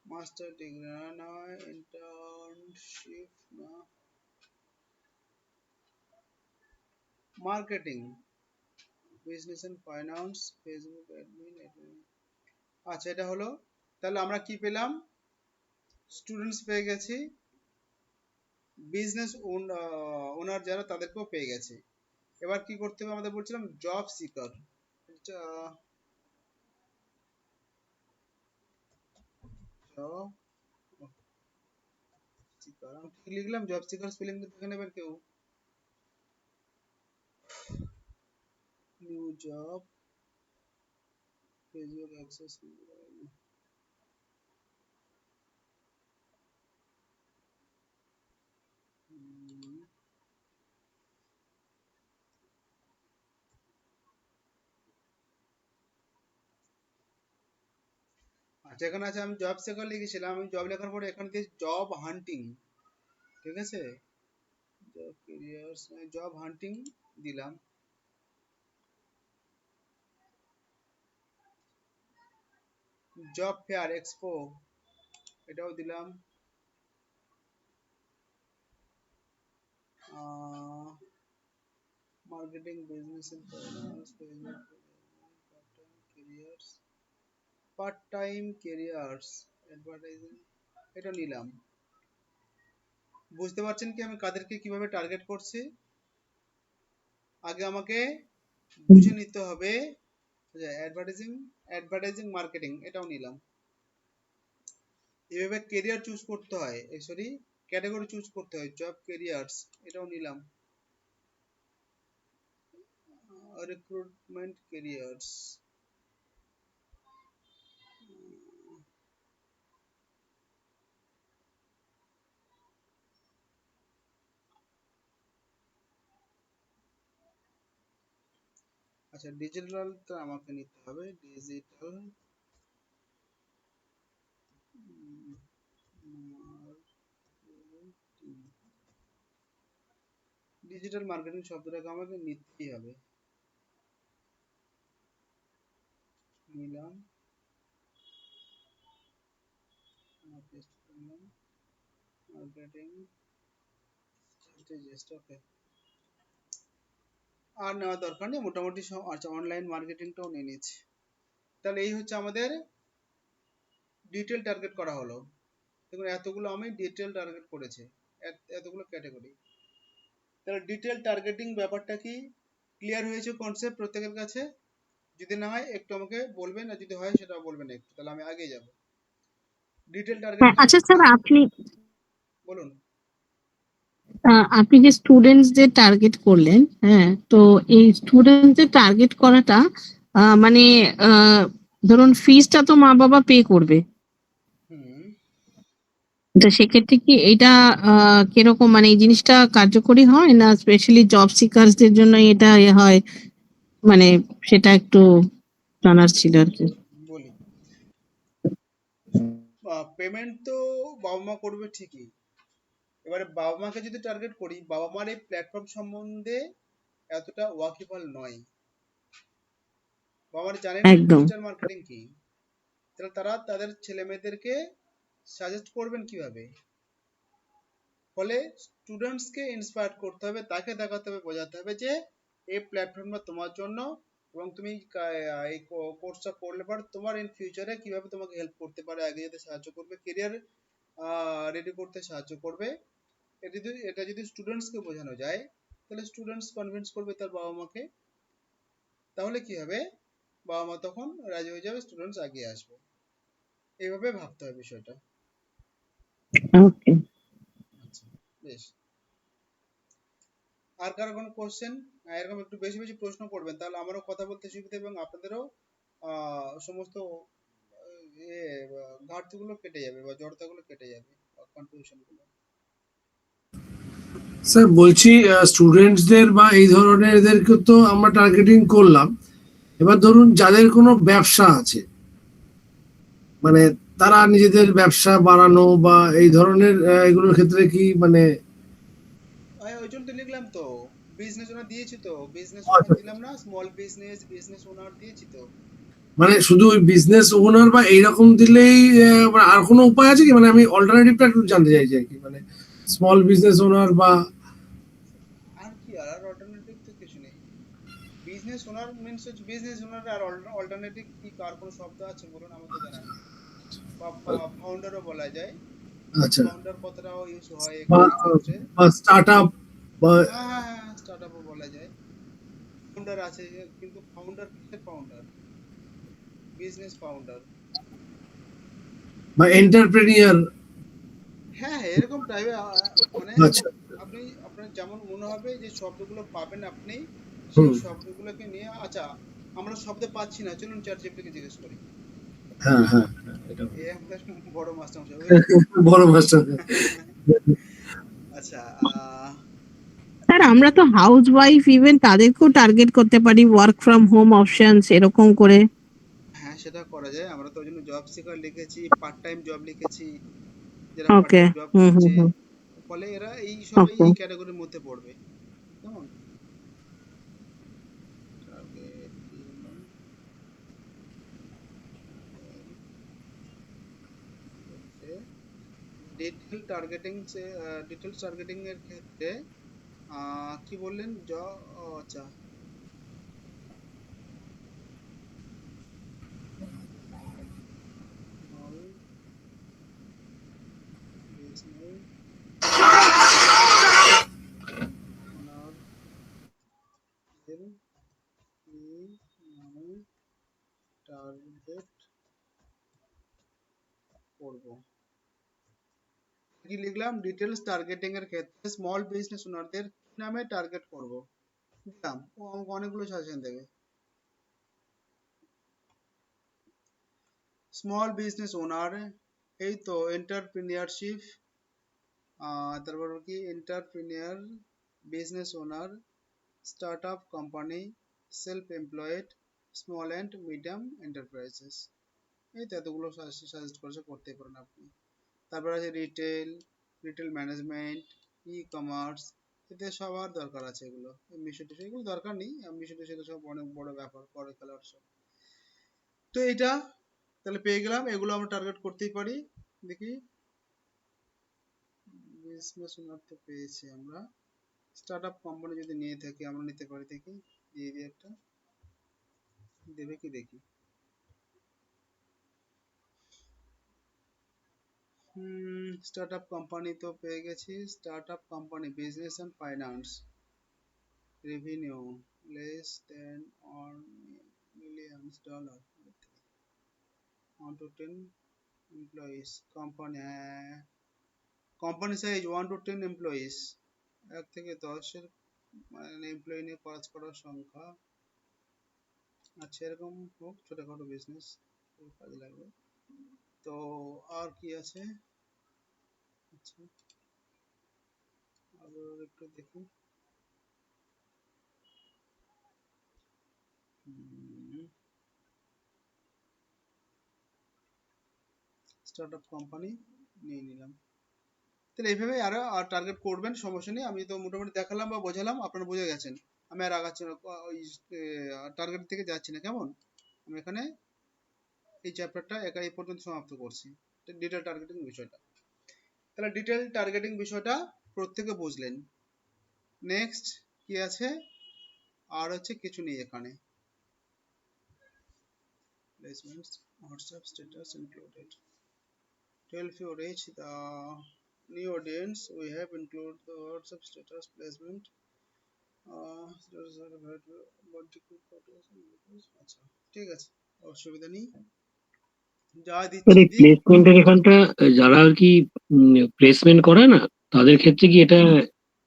Speaker 1: master degree না, না ইন্টার্নশিপ না, marketing, business and finance, Facebook admin. আচ্ছা, এটা হলো। তাহলে আমরা কি পেলাম? স্টুডেন্টস পেয়ে গেছি, বিজনেস ওনার যারা তাদেরকেও পেয়ে গেছে। এবার কি করতে হবে আমাদের, বলছিলাম জব সিকার। জব সিকার আমি ঠিক লিখলাম, জব সিকার স্পেলিং দেখে নেবেন কেউ। নিউ জব, ফেসবুক অ্যাক্সেস, আচ্ছা এখানে আছে, আমি জব সিকার লিখেছিলাম, আমি জব লেখার পরে এখানে দিয়ে জব হান্টিং, ঠিক আছে, জব ক্যারিয়ার্স, জব হান্টিং দিলাম। জব ফেয়ার এক্সপো, এটাও দিলাম। Marketing, business and finance, Facebook, careers, part time careers, advertising, এটা নিলাম। বুঝতে পারছেন কি আমি কাদেরকে কিভাবে টার্গেট করছি? আগে আমাকে বুঝে নিতে হবে যে অ্যাডভার্টাইজিং মার্কেটিং, এটাও নিলাম। এভাবে ক্যারিয়ার চুজ করতে হয়, সরি ক্যাটাগরি চুজ করতে হয়, জব ক্যারিয়ার্স, এটাও নিলাম। রিক্রুটমেন্ট ক্যারিয়ার্স, আচ্ছা ডিজিটালটা আমাকে নিতে হবে, ডিজিটাল মার্কেটিং শব্দটাকে আমাকে নিতেই হবে। নিলাম, পেস্ট করলাম, মার্কেটিং স্ট্র্যাটেজিস্ট, ওকে। আর নেওয়ার দরকার নেই, মোটামুটি সব। আচ্ছা অনলাইন মার্কেটিংটাও নিয়ে নিচ্ছি। তাহলে এই হচ্ছে আমাদের ডিটেল টার্গেট করা হলো। দেখুন এতগুলো আমি ডিটেল টার্গেট করেছি, এতগুলো ক্যাটাগরি। তাহলে ডিটেল টার্গেটিং ব্যাপারটা কি ক্লিয়ার হয়েছে কনসেপ্ট প্রত্যেকের কাছে? যদি না হয় একটু আমাকে বলবেন, আর যদি হয় সেটাও বলবেন একটু, তাহলে আমি আগে যাব। ডিটেল টার্গেটিং,
Speaker 3: আচ্ছা স্যার, আপনি
Speaker 1: বলুন।
Speaker 3: আপনি যে স্টুডেন্টসদের টার্গেট করলেন, হ্যাঁ, তো এই স্টুডেন্টদের টার্গেট করাটা মানে ধরুন ফিসটা তো মা বাবা পে করবে,
Speaker 1: হুম,
Speaker 3: তো সেক্ষেত্রে কি এটা কিরকম, মানে এই জিনিসটা কার্যকরী হয় না স্পেশালি জব সিকার্সদের জন্য এটা হয়, মানে সেটা একটু জানার ছিল আর কি।
Speaker 1: বলি। পেমেন্ট তো বাবা মা করবে ঠিকই, এবারে বাবা মাকে যদি টার্গেট করি, বাবা মার এই প্ল্যাটফর্ম সম্বন্ধে এতটা ওয়াকিবহাল নয়, বাবা মারা জানেন না
Speaker 3: একদম।
Speaker 1: ডিজিটাল মার্কেটিং কি, তাহলে তারা তাদের ছেলে মেয়েদেরকে সাজেস্ট করবেন কিভাবে? ফলে স্টুডেন্টসকে ইন্সপায়ার করতে হবে, তাকে দেখাতে হবে, বোঝাতে হবে যে এই প্ল্যাটফর্মটা তোমার জন্য, এবং তুমি এই কোর্সটা করলে পর তোমার ইন ফিউচারে কিভাবে তোমাকে হেল্প করতে পারে, আগে যেতে সাহায্য করবে, কেরিয়ার রেডি করতে সাহায্য করবে। এটা যদি স্টুডেন্টসকে বোঝানো যায়, তাহলে স্টুডেন্টস কনভিন্স করবে তার বাবা মাকে, তাহলে কি হবে, বাবা মা তখন রাজি হয়ে যাবে, স্টুডেন্টস এগিয়ে আসবে। এইভাবে ভাবতে হবে বিষয়টা।
Speaker 3: ওকে।
Speaker 1: আচ্ছা, বেশ। আর কারো কোনো কোশ্চেন? এরকম একটু বেশি বেশি প্রশ্ন করবেন, তাহলে আমারও কথা বলতে সুবিধা এবং আপনাদেরও সমস্ত ঘাটতিগুলো কেটে যাবে বা জড়তাগুলো কেটে যাবে, কনফিউশন গুলো।
Speaker 2: স্যার বলছি, স্টুডেন্টসদের বা এই ধরনের এদেরকে তো আমরা টার্গেটিং করলাম। এবার ধরুন যাদের কোনো ব্যবসা আছে, মানে তারা নিজেদের ব্যবসা বাড়ানো বা এই ধরনের এগুলোর ক্ষেত্রে কি মানে
Speaker 1: ওই জন্য তো লিখলাম তো, বিজনেস ওনার দিয়েছি তো, বিজনেস ওনার
Speaker 2: আচ্ছা,
Speaker 1: দিলাম না, স্মল বিজনেস ওনার দিয়েছি তো।
Speaker 2: মানে শুধু ওই বিজনেস ওনার বা এইরকম দিলেই মানে আর কোনো উপায় আছে কি? মানে আমি অল্টারনেটিভটা একটু জানতে চাইছি আর কি, মানে স্মল বিজনেস ওনার বা
Speaker 1: আর কি, আর অল্টারনেটিভ তো কিছু নেই। বিজনেস ওনার মিন্স হচ্ছে বিজনেস ওনার, আর অল্টারনেটিভ কি কার কোনো শব্দ আছে বলুন, আমার তো জানা নেই। বা ফাউন্ডারও বলা যায়,
Speaker 2: আচ্ছা,
Speaker 1: ফাউন্ডার কথাটাও ইউজ হয়
Speaker 2: বা
Speaker 1: এই ক্ষেত্রে।
Speaker 2: বা স্টার্ট আপ বা
Speaker 1: হ্যাঁ হ্যাঁ হ্যাঁ, স্টার্টআপও বলা যায়। ফাউন্ডার আছে, কিন্তু ফাউন্ডার কিসের ফাউন্ডার? Business founder.
Speaker 2: বা এন্টারপ্রেনিয়ার।
Speaker 1: হ্যাঁ হ্যাঁ, এরকম টাইপের, মানে
Speaker 2: আচ্ছা,
Speaker 1: আপনি আপনার যেমন মনে হবে যে শব্দগুলো পাবেন আপনি, সেই
Speaker 2: হুম,
Speaker 1: শব্দগুলোকে নিয়ে। আচ্ছা, আমরা শব্দ পাচ্ছি না, চলুন চ্যাট জিপিটিকে জিজ্ঞেস করি।
Speaker 2: হ্যাঁ হ্যাঁ হ্যাঁ, এটা
Speaker 1: এ আমাদের বড় মাস্টার মশাই, বুঝলেন।
Speaker 2: বড় মাস্টার।
Speaker 1: আচ্ছা,
Speaker 3: স্যার আমরা তো হাউস ওয়াইফ, ইভেন তাদেরকেও টার্গেট করতে পারি, ওয়ার্ক ফ্রম হোম অপশনস এরকম করে।
Speaker 1: হ্যাঁ সেটা করা যায়, আমরা তো ওই জন্য জব সিকার লিখেছি, পার্ট টাইম জব লিখেছি, যারা পার্ট
Speaker 3: ওকে।
Speaker 1: টাইম জব
Speaker 3: হুম হুম
Speaker 1: খুঁজছে।
Speaker 3: হুম।
Speaker 1: ফলে এরা এই সবাই
Speaker 3: ওকে।
Speaker 1: এই ক্যাটাগরির মধ্যে পড়বে। কেমন? টার্গেটিং ক্ষেত্রে, ডিটেল টার্গেটিং এর ক্ষেত্রে কি বললেন আচ্ছা, টার্গেট করব। কি লিখলাম, ডিটেলস টার্গেটিং এর ক্ষেত্রে স্মল বিজনেস ওনারদের নামে টার্গেট করব, দিলাম। ও আমাকে অনেকগুলো সাজেশন দেবে। স্মল বিজনেস ওনার, এই তো এন্টারপ্রেনিয়ারশিপ, তারপর কি entrepreneur, business owner, startup company, self employed, small and medium enterprises. এই তো এতগুলো সাজেস্ট করেছে, করতে পারেন আপনি। তারপর আছে retail, retail management, e commerce, এতে সবার দরকার আছে এগুলো। মিশো টিশো এগুলো দরকার নেই, মিশো টিশো এগুলো সব অনেক বড় ব্যাপার, পরে খেলার সব। তো এটা তাহলে পেয়ে গেলাম, এগুলো আমরা টার্গেট করতেই পারি। দেখি, বিজনেস ওনার তো পেয়েছি আমরা। স্টার্টআপ কোম্পানি যদি নিয়ে থাকি আমরা নিতে পারি, দেখি দিয়ে দিই একটা, দেবে কি দেখি। স্টার্টআপ কোম্পানি তো পেয়ে গেছি। Startup company business and finance, revenue less than $1 million, 1 to 10 employees, company, company size 1 to 10 employees, 1 থেকে 10 এর মানে এমপ্লয়ি নিয়ে কাজ করার সংখ্যা। আচ্ছা, এরকম হোক, ছোটখাটো বিজনেস কাজে লাগবে। তো আর কি আছে, আচ্ছা আবার একটু দেখি। স্টার্টআপ কোম্পানি নিয়ে নিলাম। তাহলে এইভাবে আরো টার্গেট করবেন, সমস্যা নেই। আমি তো মোটামুটি দেখালাম বা বোঝালাম, আপনারা বুঝে গেছেন। আমি আর আগাচ্ছি না, ওই টার্গেট থেকে যাচ্ছি না, কেমন। আমি এখানে এই চ্যাপ্টারটা এই পর্যন্ত সমাপ্ত করছি, ডিটেল টার্গেটিং বিষয়টা। তাহলে ডিটেল টার্গেটিং বিষয়টা প্রত্যেকে বুঝলেন। নেক্সট কি আছে, আর হচ্ছে কিছু নেই এখানে। Placements, WhatsApp status included, tell if you reach the new audience we have included the WhatsApp status placement, আচ্ছা ঠিক আছে, অসুবিধা নেই, যা
Speaker 4: স্যার
Speaker 1: দিচ্ছি
Speaker 4: এই
Speaker 1: দিক।
Speaker 4: প্লেসমেন্টের এখানটা যারা আর কি প্লেসমেন্ট করে না, তাদের ক্ষেত্রে কি এটা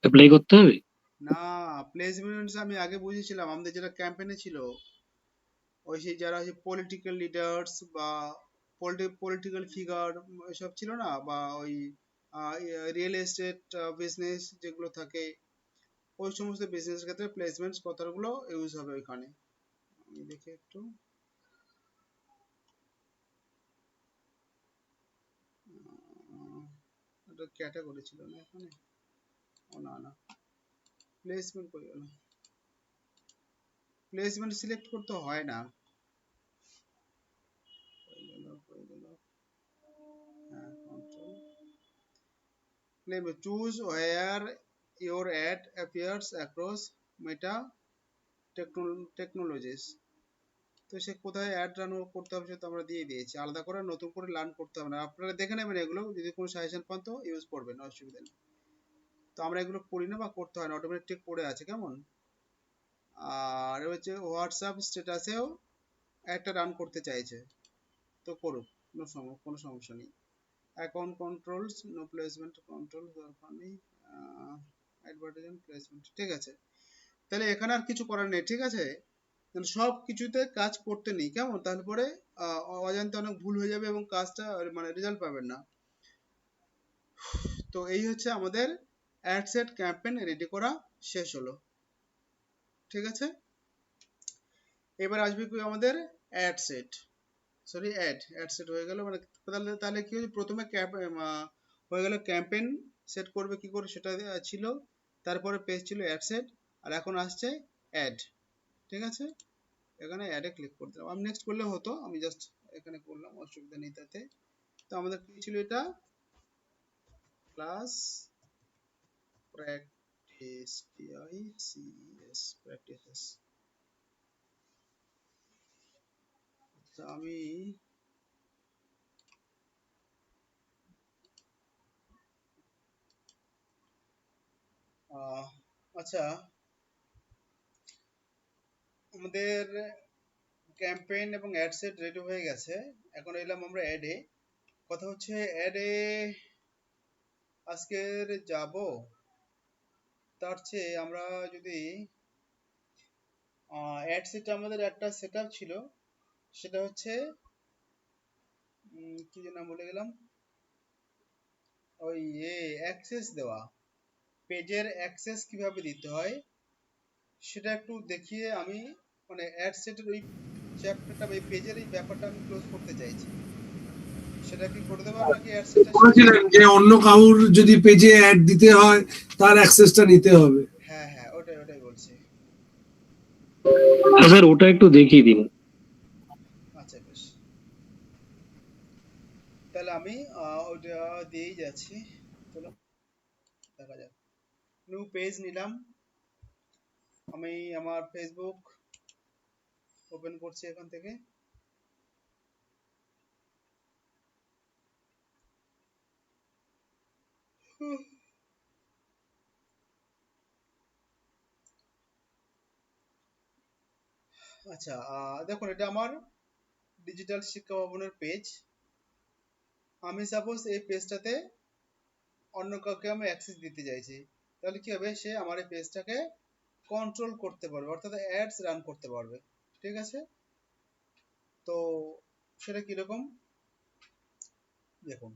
Speaker 4: অ্যাপ্লাই করতে হবে?
Speaker 1: না, প্লেসমেন্টস আমি আগে বুঝেছিলাম, আমাদের যেটা ক্যাম্পেইনে ছিল, ওই সেই যারা পলিটিক্যাল লিডার্স বা পলিটিক্যাল ফিগার এসব ছিল না, বা ওই রিয়েল এস্টেট বিজনেস যেগুলো থাকে, ওই সমস্ত বিজনেস ক্ষেত্রে প্লেসমেন্টস কথাগুলো ইউজ হবে ওইখানে। আমি দেখি একটু, এটা ক্যাটাগরি ছিল না এখানে, ও না না, প্লেসমেন্ট করে গেল, প্লেসমেন্ট সিলেক্ট করতে হয় না, হয়ে গেল, হ্যাঁ control, choose where your ad appears across meta technologies. তো সে কোথায় অ্যাড রান করতে হবে সেটা আমরা দিয়ে দিয়েছি, আলাদা করে নতুন করে লার্ন করতে হবে না। আপনারা দেখে নেবেন এগুলো, যদি কোনো সাজেশন পান তো ইউজ করবেন, অসুবিধা নেই। তো আমরা এগুলো করি না বা করতে হয় না, অটোমেটিক পড়ে আছে, কেমন। আর হচ্ছে হোয়াটসঅ্যাপ স্ট্যাটাসেও একটা রান করতে চাইছে, তো করুক, কোনো সমস্যা নেই। Account controls, no placement control দরকার নেই, অ্যাডভার্টাইজমেন্ট প্লেসমেন্ট, ঠিক আছে। তাহলে এখানে আর কিছু করার নেই, ঠিক আছে। সব কিছুতে কাজ করতে নেই, কেমন, তাহলে পরে অজান্তে অনেক ভুল হয়ে যাবে এবং কাজটা মানে রেজাল্ট পাবেন না। তো এই হচ্ছে আমাদের অ্যাড সেট ক্যাম্পেইন রেডি করা শেষ হলো, ঠিক আছে। এবার আসবে কি আমাদের ad set, sorry ad set হয়ে গেল, মানে তাহলে তাহলে কি হচ্ছে, প্রথমে হয়ে গেল ক্যাম্পেইন সেট করবে কি করে সেটা ছিল, তারপরে পেজ ছিল অ্যাড সেট, আর এখন আসছে অ্যাড, ঠিক আছে। এখানে অ্যাডে ক্লিক করে দিলাম, আমি নেক্সট করলে হতো, আমি জাস্ট এখানে করলাম, অসুবিধা নেই তাতে। তো আমাদের কি ছিল এটা, ক্লাস প্র্যাকটিস, PICS প্র্যাকটিসেস। আচ্ছা আমি আহ, আচ্ছা, আমাদের ক্যাম্পেইন এবং অ্যাড সেট রেডি হয়ে গেছে। এখন এলাম আমরা অ্যাডে। কথা হচ্ছে অ্যাডে আজকের যাব, তার চেয়ে আমরা যদি অ্যাড সেটে আমাদের একটা সেটআপ ছিল, সেটা হচ্ছে কি যেন নাম বলে গেলাম, ওই অ্যাক্সেস দেওয়া, পেজের অ্যাক্সেস কিভাবে দিতে হয় সেটা একটু দেখিয়ে আমি মানে অ্যাড সেটের ওই চ্যাপ্টারটা এই পেজের এই ব্যাপারটা আমি ক্লোজ করতে চাইছি। সেটা কি করে দেবো নাকি অ্যাড সেটটা শেষ?
Speaker 2: বলেছিলেন যে অন্য কাউর যদি পেজে অ্যাড দিতে হয় তার অ্যাক্সেসটা নিতে হবে।
Speaker 1: হ্যাঁ হ্যাঁ, ওটাই ওটাই বলছি।
Speaker 4: হ্যাঁ স্যার, ওটা একটু দেখিয়ে দিন।
Speaker 1: আচ্ছা বেশ, তাহলে আমি ওটা দিয়েই যাচ্ছি। চলো দেখা যাক। নিউ পেজ নিলাম, আমি আমার ফেসবুক ওপেন করছি এখান থেকে। আচ্ছা, দেখুন এটা আমার ডিজিটাল শিক্ষা ভবনের পেজ। আমি সাপোজ এই পেজটাতে অন্য কাউকে আমি অ্যাক্সেস দিতে চাইছি, তাহলে কি হবে, সে আমার এই পেজটাকে কন্ট্রোল করতে পারবে, অর্থাৎ অ্যাডস রান করতে পারবে। ঠিক আছে, তো সেটা কিরকম দেখুন।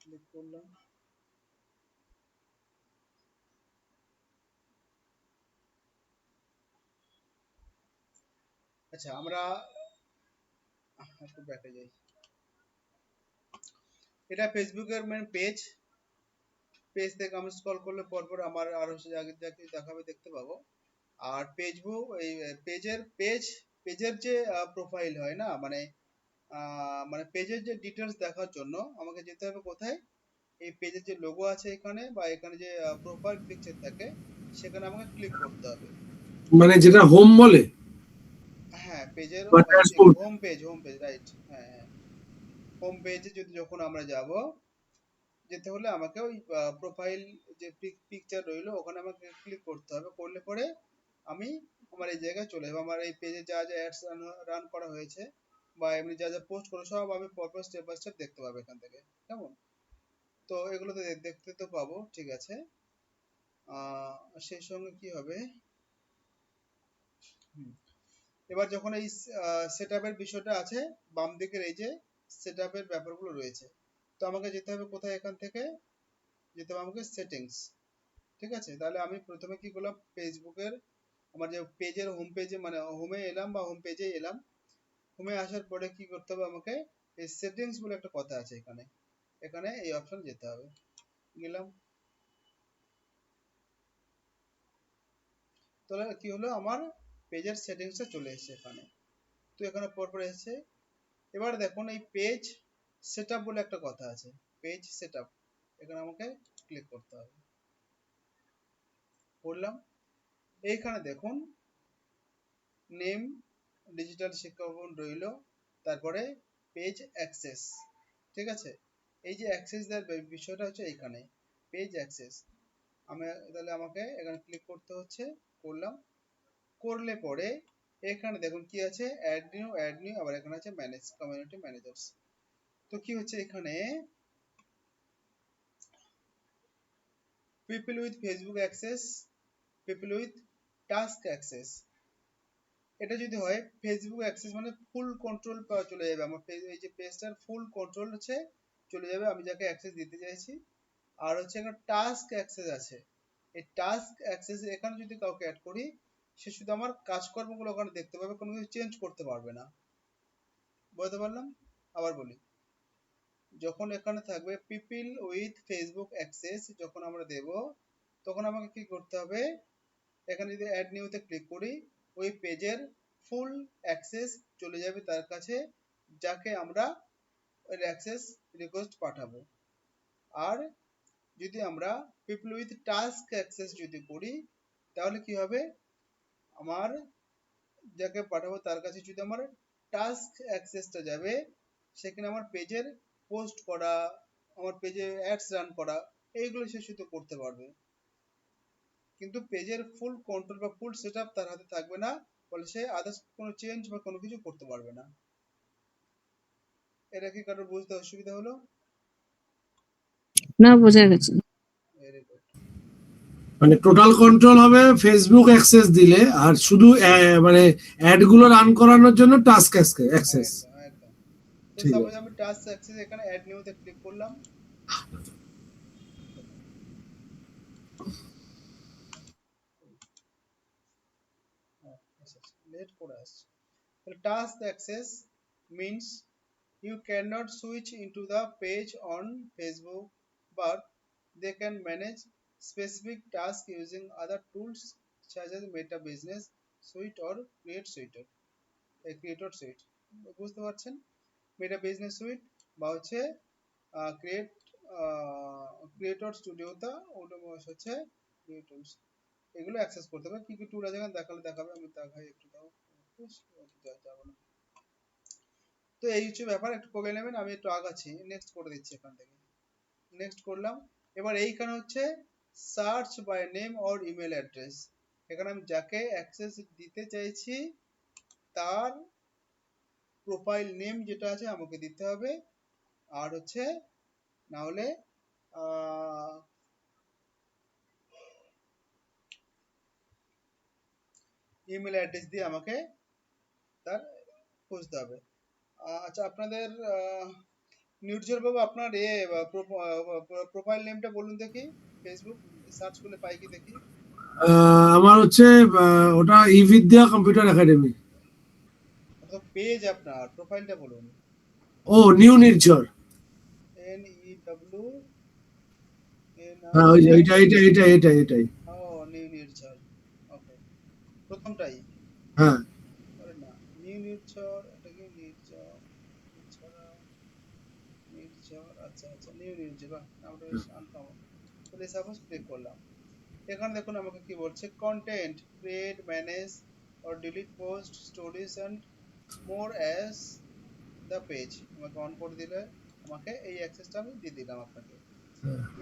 Speaker 1: ক্লিক করলাম। আচ্ছা, আমরা একটু ব্যাকে যাই। এটা ফেসবুকের মেন পেজ। পেজ থেকে আমি স্ক্রল করলে পরপর আমার আরো যাকে দেখাবে দেখতে পাবো। আর পেজ ভিউ, এই পেজের যে প্রোফাইল হয় না, মানে মানে পেজের যে ডিটেলস দেখার জন্য আমাকে যেতে হবে কোথায়, এই পেজের যে লোগো আছে এখানে, বা এখানে যে প্রোফাইল পিকচার থাকে, সেখানে আমাকে ক্লিক করতে হবে।
Speaker 2: মানে যেটা হোম বলে
Speaker 1: হ্যাঁ, পেজের
Speaker 2: বা ড্যাশবোর্ড।
Speaker 1: Home page right. হ্যাঁ হ্যাঁ, হোম পেজে যদি যখন আমরা যাব, যেতে হলে আমাকে ওই প্রোফাইল যে পিকচার রইলো ওখানে আমাকে ক্লিক করতে হবে। করলে পরে আমি আমার এই জায়গায় চলে যাবো। আমার এই পেজে যা যা অ্যাডস রান করা হয়েছে বা এমনি যা যা পোস্ট করে সব আমি পরপর স্টেপ বাই স্টেপ দেখতে পাবো এখান থেকে। কেমন, তো এগুলো তো দেখতে তো পাবো, ঠিক আছে। সেই সঙ্গে কি হবে, হুম, এবার যখন এই সেটআপের বিষয়টা আছে, বাম দিকের এই যে সেটআপের ব্যাপারগুলো রয়েছে, তো আমাকে যেতে হবে কোথায়, এখান থেকে যেতে হবে আমাকে সেটিংস। ঠিক আছে, তাহলে আমি প্রথমে কি করলাম, ফেসবুকের আমার যে পেজের হোম পেজে মানে হোমে এলাম বা হোম পেজে এলাম। হোমে আসার পরে কি করতে হবে আমাকে, এই সেটিংস বলে একটা কথা আছে এখানে, এখানে এই অপশন যেতে হবে। গেলাম, তাহলে কি হলো, আমার পেজের সেটিংসে চলে এসেছে এখানে। তো এখানে পরপর এসেছে। এবার দেখুন এই পেজ সেটআপ বলে একটা কথা আছে, পেজ সেটআপ, এখানে আমাকে ক্লিক করতে হবে। করলাম, এইখানে দেখুন নেম ডিজিটাল শিক্ষা ভবন রইল, তারপরে পেজ অ্যাক্সেস। ঠিক আছে, এই যে অ্যাক্সেস দেওয়ার বিষয়টা হচ্ছে এইখানে পেজ অ্যাক্সেস। আমি তাহলে আমাকে এখানে ক্লিক করতে হচ্ছে। করলাম, করলে পরে এখানে দেখুন কি আছে, অ্যাড নিউ, আবার এখানে আছে ম্যানেজ কমিউনিটি ম্যানেজার্স। তো কি হচ্ছে এখানে, people with Facebook access, people with task access. এটা যদি হয় ফেসবুক অ্যাক্সেস মানে ফুল কন্ট্রোল পাওয়া চলে যাবে আমার এই যে পেজটার ফুল কন্ট্রোল হচ্ছে চলে যাবে আমি যাকে অ্যাক্সেস দিতে চাইছি। আর হচ্ছে এখানে টাস্ক অ্যাক্সেস আছে, এই টাস্ক অ্যাক্সেস এখানে যদি কাউকে অ্যাড করি, সে শুধু আমার কাজকর্মগুলো ওখানে দেখতে পাবে, কোনো কিছু চেঞ্জ করতে পারবে না। বুঝতে পারলাম, আবার বলি, যখন এখানে থাকবে পিপল উইথ ফেসবুক অ্যাক্সেস, যখন আমরা দেব তখন আমাকে কি করতে হবে, এখানে যদি অ্যাড নিউতে ক্লিক করি, ওই পেজের ফুল অ্যাক্সেস চলে যাবে তার কাছে, যাকে আমরা ওই অ্যাক্সেস রিকোয়েস্ট পাঠাবো। আর যদি আমরা পিপল উইথ টাস্ক অ্যাক্সেস যদি করি তাহলে কি হবে, আমার যাকে পাঠাবো তার কাছে যদি আমার টাস্ক অ্যাক্সেসটা যাবে, সেখানে আমার পেজের পোস্ট করা, আমার পেজে অ্যাডস রান করা, এইগুলো সে শুধু করতে পারবে, কিন্তু পেজের ফুল কন্ট্রোল বা ফুল সেটআপ তার হাতে থাকবে না, ফলে সে আদার্স কোনো চেঞ্জ বা কোনো কিছু করতে পারবে না। এটা কি কারোর বুঝতে অসুবিধা হলো?
Speaker 3: না, বোঝা গেছে।
Speaker 1: Very good.
Speaker 2: মানে টোটাল কন্ট্রোল হবে ফেসবুক অ্যাক্সেস দিলে, আর শুধু মানে অ্যাড গুলো রান করানোর জন্য টাস্ক অ্যাক্সেস।
Speaker 1: একদম একদম। তো
Speaker 2: ঠিক
Speaker 1: সাপোজ
Speaker 2: আছে।
Speaker 1: আমি টাস্ক অ্যাক্সেস এখানে অ্যাড নিউতে ক্লিক করলাম, লেট করে আসছে। Task access means you cannot switch into the page on Facebook, but they can manage specific tasks using other tools such as Meta Business Suite or Creator Suite. বুঝতে পারছেন? Meta Business Suite বা হচ্ছে creator স্টুডিওটা, ওটা হচ্ছে tools, এগুলো access করতে হবে। কি কি টুল আছে এখানে দেখাবে, আমি দেখাই একটু, দাও যাবো না। তো এই হচ্ছে ব্যাপার, একটু করে নেবেন, আমি একটু আগাচ্ছি, নেক্সট করে দিচ্ছি এখান থেকে। নেক্সট করলাম। এবার এইখানে হচ্ছে search by name or email address, এখানে আমি যাকে অ্যাক্সেস দিতে চাইছি তার প্রোফাইল নেম যেটা আছে আমাকে দিতে হবে, আর হচ্ছে না হলে ইমেল অ্যাড্রেস দিয়ে আমাকে তার খুঁজতে হবে। আচ্ছা, আপনাদের নির্ঝর বাবু আপনার প্রোফাইল নেমটা বলুন দেখি, ফেসবুক সার্চ করলে পাই কি দেখি।
Speaker 2: আমার হচ্ছে ওটা ই বিদ্যা কম্পিউটার একাডেমি।
Speaker 1: অথবা পেজ আপনার প্রোফাইলটা বলুন।
Speaker 2: ও নিউ নির্ঝর।
Speaker 1: NEWNIR,
Speaker 2: হ্যাঁ, ওই যে এটাই।
Speaker 1: ও নিউ নির্ঝর, ওকে, প্রথমটাই।
Speaker 2: হ্যাঁ।
Speaker 1: আরে না, নিউ নির্ঝর, এটা কি নির্ঝর, আচ্ছা আচ্ছা, নিউ নির্ঝর, বাহ, নামটা বেশ আনকমন। তাহলে সাপোজ ক্লিক করলাম, এখানে দেখুন আমাকে কি বলছে, content create, manage or delete post, stories and more as the page, আমাকে অন করে দিলে আমাকে এই অ্যাক্সেসটা আমি দিয়ে দিলাম আপনাকে।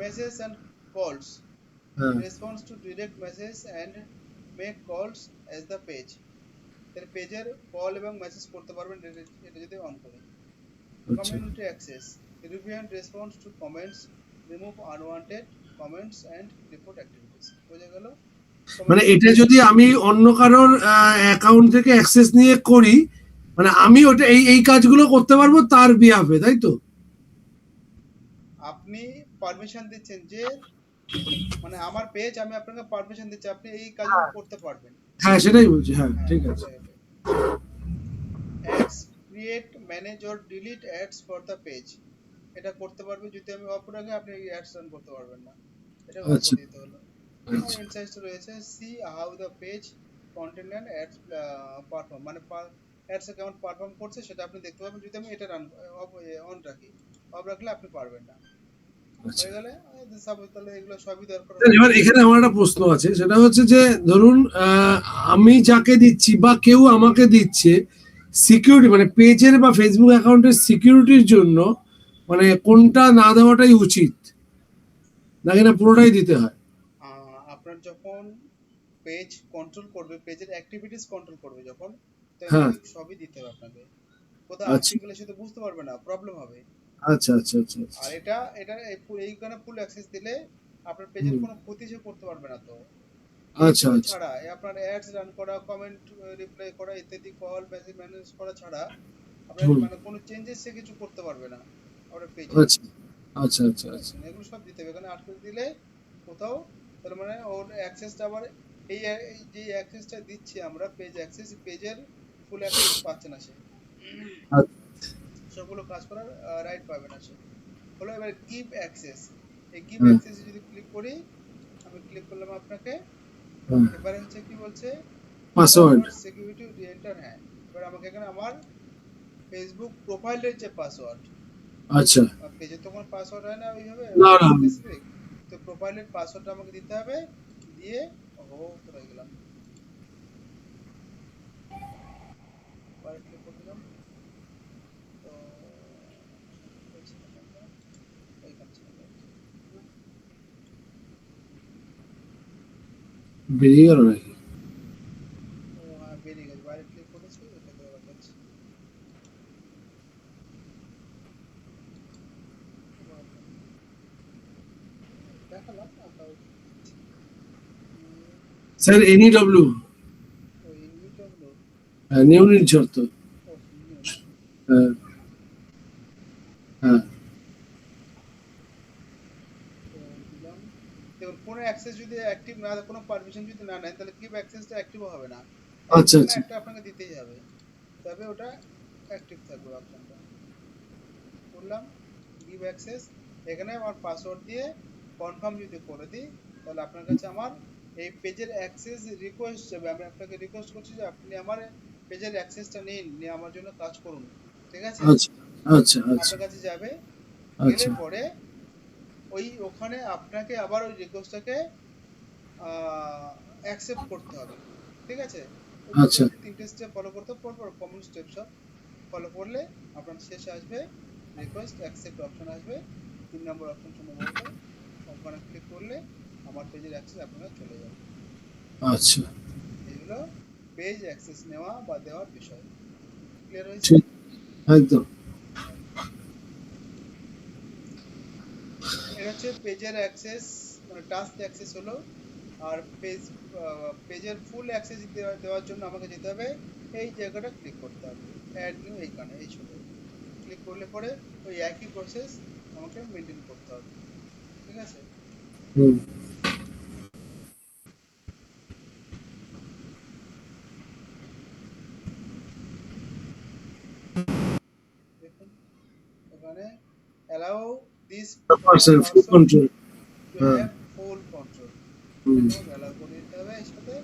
Speaker 1: মেসেজ and calls,
Speaker 2: হ্যাঁ।
Speaker 1: response to direct message and make calls as the page, তাহলে পেজের কল এবং মেসেজ করতে পারবেন এটা যদি অন করি। Community access, review and response to comments, remove unwanted comments and report activities, বোঝা গেল?
Speaker 2: মানে এটা যদি আমি অন্য কারোর অ্যাকাউন্ট থেকে অ্যাক্সেস নিয়ে করি, মানে আমি ওটা এই কাজগুলো করতে পারবো তার বিহাফে, তাই তো?
Speaker 1: আপনি পারমিশন দিচ্ছেন যে, মানে আমার পেজ, আমি আপনাকে পারমিশন দিচ্ছি, আপনি এই কাজগুলো করতে পারবেন।
Speaker 2: হ্যাঁ, সেটাই বলছি। হ্যাঁ, ঠিক আছে।
Speaker 1: Ads create, manage or delete ads for the page, এটা করতে পারবে, যদি আমি অফ রাখি আপনি অ্যাডস রান করতে পারবেন না, এটা অন
Speaker 2: আচ্ছা
Speaker 1: করে দিতে হলো।
Speaker 2: আচ্ছা
Speaker 1: ইনসাইটস রয়েছে, see how the page content and ads perform, মানে অ্যাডস কেমন পারফর্ম করছে সেটা আপনি দেখতে পাবেন যদি আমি এটা রান অন রাখি, অফ রাখলে আপনি পারবেন না।
Speaker 2: আচ্ছা।
Speaker 1: হয়ে গেলে সাপোজ, তাহলে এগুলো সবই দরকার
Speaker 2: এবার এখানে আমার একটা প্রশ্ন আছে, সেটা হচ্ছে যে ধরুন আমি যাকে দিচ্ছি বা কেউ আমাকে দিচ্ছে, সিকিউরিটি মানে পেজের বা ফেসবুক অ্যাকাউন্টের সিকিউরিটির জন্য, মানে কোনটা না দেওয়াটাই উচিত, নাকি না পুরোটাই দিতে হয়?
Speaker 1: আপনার যখন পেজ কন্ট্রোল করবে, পেজের অ্যাক্টিভিটিস কন্ট্রোল করবে যখন, তো
Speaker 2: হ্যাঁ।
Speaker 1: এগুলো সবই দিতে হবে আপনাকে, কোথাও
Speaker 2: আচ্ছা
Speaker 1: আটকে গেলে সে তো বুঝতে পারবে না, প্রবলেম হবে।
Speaker 2: আচ্ছা আচ্ছা আচ্ছা আচ্ছা।
Speaker 1: আর এটা এইখানে ফুল অ্যাক্সেস দিলে আপনার পেজের
Speaker 2: হুম।
Speaker 1: কোনো ক্ষতি সে করতে পারবে না। তো
Speaker 2: আচ্ছা
Speaker 1: এইগুলো
Speaker 2: আচ্ছা
Speaker 1: ছাড়া আপনার অ্যাডস রান করা, কমেন্ট রিপ্লাই করা ইত্যাদি, কল মেসেজ ম্যানেজ করা ছাড়া আপনার
Speaker 2: হুম।
Speaker 1: মানে কোনো চেঞ্জেস সে কিছু করতে পারবে না আপনার পেজে।
Speaker 2: আচ্ছা আচ্ছা আচ্ছা আচ্ছা।
Speaker 1: এগুলো সব দিতে হবে, এখানে আটকে দিলে কোথাও, তার মানে ওর অ্যাক্সেসটা আবার এই যে অ্যাক্সেসটা দিচ্ছি আমরা, পেজ অ্যাক্সেস, পেজের ফুল অ্যাক্সেস পাচ্ছে না সে, সবগুলো কাজ করার রাইট পাবে না সে। হলো এবার গিভ অ্যাক্সেস, এই গিভ
Speaker 2: হুম।
Speaker 1: অ্যাক্সেসে যদি ক্লিক করি, আমি ক্লিক করলাম আপনাকে,
Speaker 2: হুম।
Speaker 1: এবারে হচ্ছে কি বলছে,
Speaker 2: পাসওয়ার্ড।
Speaker 1: সিকিউরিটি রিএন্টার, হ্যাঁ, এবার আমাকে এখানে আমার ফেসবুক প্রোফাইলের যে পাসওয়ার্ড,
Speaker 2: আচ্ছা,
Speaker 1: পেজে তো কোনো পাসওয়ার্ড হয় না ওইভাবে
Speaker 2: না না,
Speaker 1: স্পেসিফিক, তো প্রোফাইলের পাসওয়ার্ডটা আমাকে দিতে হবে, দিয়ে কোথায় গেলাম, পরে ক্লিক করে দিলাম, তো ওইখানে ছিল।
Speaker 2: বেরিয়ে গেল নাকি?
Speaker 1: ও হ্যাঁ, বেরিয়ে গেছে, বাইরে ক্লিক করেছি, এটা দেওয়া যাচ্ছে। দেখালাম না তাও।
Speaker 2: স্যার NEW,
Speaker 1: ওই ইউটিউব
Speaker 2: নিউ নির্ঝর তো।
Speaker 1: নিউ না,
Speaker 2: হ্যাঁ, হ্যাঁ,
Speaker 1: তো দিলাম। দেখুন কোনো অ্যাক্সেস যদি অ্যাক্টিভ না, কোনো পারমিশন যদি না নেয়, তাহলে কিপ অ্যাক্সেসটা অ্যাক্টিভও হবে না।
Speaker 2: আচ্ছা
Speaker 1: একটা না
Speaker 2: আচ্ছা,
Speaker 1: একটা আপনাকে দিতেই হবে, তবে ওটা অ্যাক্টিভ থাকবে অপশনটা। করলাম গিভ অ্যাক্সেস, এখানে আমার পাসওয়ার্ড দিয়ে কনফার্ম যদি করে দিই, তাহলে আপনার কাছে আমার এই পেজের অ্যাক্সেস রিকোয়েস্ট যাবে। আমি আপনাকে রিকোয়েস্ট করছি যে আপনি আমার পেজের অ্যাক্সেসটা নিন, নিয়ে আমার জন্য কাজ করুন, ঠিক আছে?
Speaker 2: আচ্ছা আচ্ছা, আচ্ছা
Speaker 1: আপনার কাছে যাবে, গেলে
Speaker 2: আচ্ছা,
Speaker 1: পরে ওখানে আপনাকে আবার ওই রিকোয়েস্টটাকে অ্যাকসেপ্ট করতে হবে, ঠিক আছে? ওই
Speaker 2: আচ্ছা,
Speaker 1: তিনটে স্টেপ ফলো করতে হবে, পরপর কমন স্টেপ সব ফলো করলে আপনার শেষে আসবে রিকোয়েস্ট অ্যাকসেপ্ট অপশন আসবে, 3 নম্বর অপশন সম্ভবত, ওখানে ক্লিক করলে আমার পেজের অ্যাক্সেস আপনার কাছে চলে যাবে।
Speaker 2: আচ্ছা,
Speaker 1: এগুলো পেজ অ্যাক্সেস নেওয়া বা দেওয়ার বিষয়। ক্লিয়ার হয়েছে?
Speaker 2: ঠিক, একদম।
Speaker 1: এটা হচ্ছে পেজের অ্যাক্সেস, মানে টাস্ক অ্যাক্সেস হলো। আর পেজের ফুল অ্যাক্সেস দেওয়ার জন্য আমাকে যেতে হবে এই জায়গাটা ক্লিক করতে হবে, অ্যাড নিউ, এইখানে এই ছোট ক্লিক করলে পরে ওই একই প্রসেস আমাকে মেনটেন করতে হবে, ঠিক আছে?
Speaker 2: হুম,
Speaker 1: দেখুন এখানে allow this
Speaker 2: percent full
Speaker 1: person
Speaker 2: control.
Speaker 1: To
Speaker 2: হ্যাঁ,
Speaker 1: হ্যাভ ফুল কন্ট্রোল,
Speaker 2: হুম,
Speaker 1: এটাকে আমাকে অ্যালাউ করে দিতে হবে, এর সাথে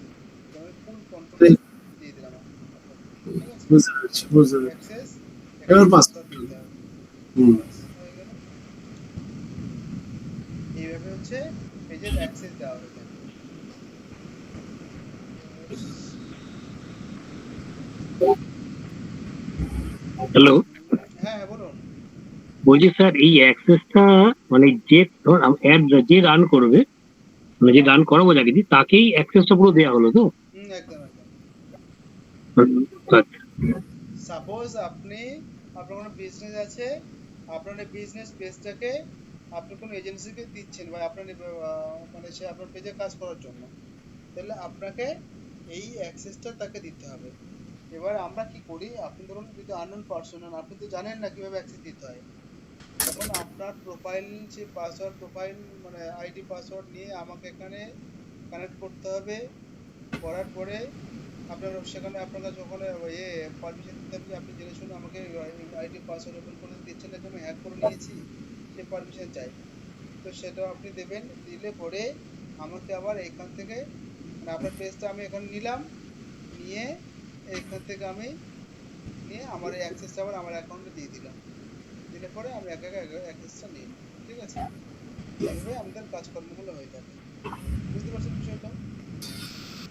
Speaker 1: আমি ফুল কন্ট্রোল
Speaker 2: ঠিক,
Speaker 1: দিয়ে দিলাম আপনাকে, ঠিক আছে?
Speaker 2: বুঝতে পেরেছি, বুঝতে পেরেছি।
Speaker 1: অ্যাক্সেস
Speaker 2: এবার
Speaker 1: এখানে
Speaker 2: পাস।
Speaker 1: পাসওয়ার্ড দিতে হবে,
Speaker 2: হুম,
Speaker 1: বাস হয়ে গেল। এইভাবে হচ্ছে পেজের অ্যাক্সেস দেওয়া হয়ে থাকে।
Speaker 4: হ্যালো,
Speaker 1: হ্যাঁ হ্যাঁ বলুন।
Speaker 4: বলছি স্যার এই অ্যাক্সেসটা মানে যে ধর অ্যাড যে রান করবে, মানে যে রান করাবো যাকে দিই তাকেই অ্যাক্সেসটা পুরো দেওয়া হলো তো?
Speaker 1: একদম একদম।
Speaker 4: আচ্ছা,
Speaker 1: সাপোজ আপনার কোনো বিজনেস আছে, আপনার এই বিজনেস পেজটাকে আপনি কোনো এজেন্সিকে দিচ্ছেন, বা আপনার মানে সে আপনার পেজে কাজ করার জন্য, তাহলে আপনাকে এই অ্যাক্সেসটা তাকে দিতে হবে। এবার আমরা কি করি, আপনি ধরুন যদি আননোন পারসন হন, আপনি তো জানেন না কিভাবে অ্যাক্সেস দিতে হয়, তখন আপনার প্রোফাইল, যে পাসওয়ার্ড প্রোফাইল মানে আইডি পাসওয়ার্ড নিয়ে আমাকে এখানে কানেক্ট করতে হবে। করার পরে আপনার সেখানে আপনার কাছে ওখানে পারমিশন দিতে হবে যে আপনি জেনে শুনে আমাকে আইডি পাসওয়ার্ড ওপেন করে দিচ্ছেন, নাকি আমি হ্যাক করে নিয়েছি, সে পারমিশন চাই। তো সেটাও আপনি দেবেন, দিলে পরে আমাকে আবার এখান থেকে, মানে আপনার পেজটা আমি এখানে নিলাম, নিয়ে এখান থেকে আমি নিয়ে আমার এই অ্যাক্সেসটা আবার আমার অ্যাকাউন্টে দিয়ে দিলাম, দিলে পরে আমি একা একা অ্যাক্সেসটা নিয়ে নিই, ঠিক আছে? এইভাবে আমাদের কাজকর্মগুলো হয়ে থাকে। বুঝতে পারছেন বিষয়টা?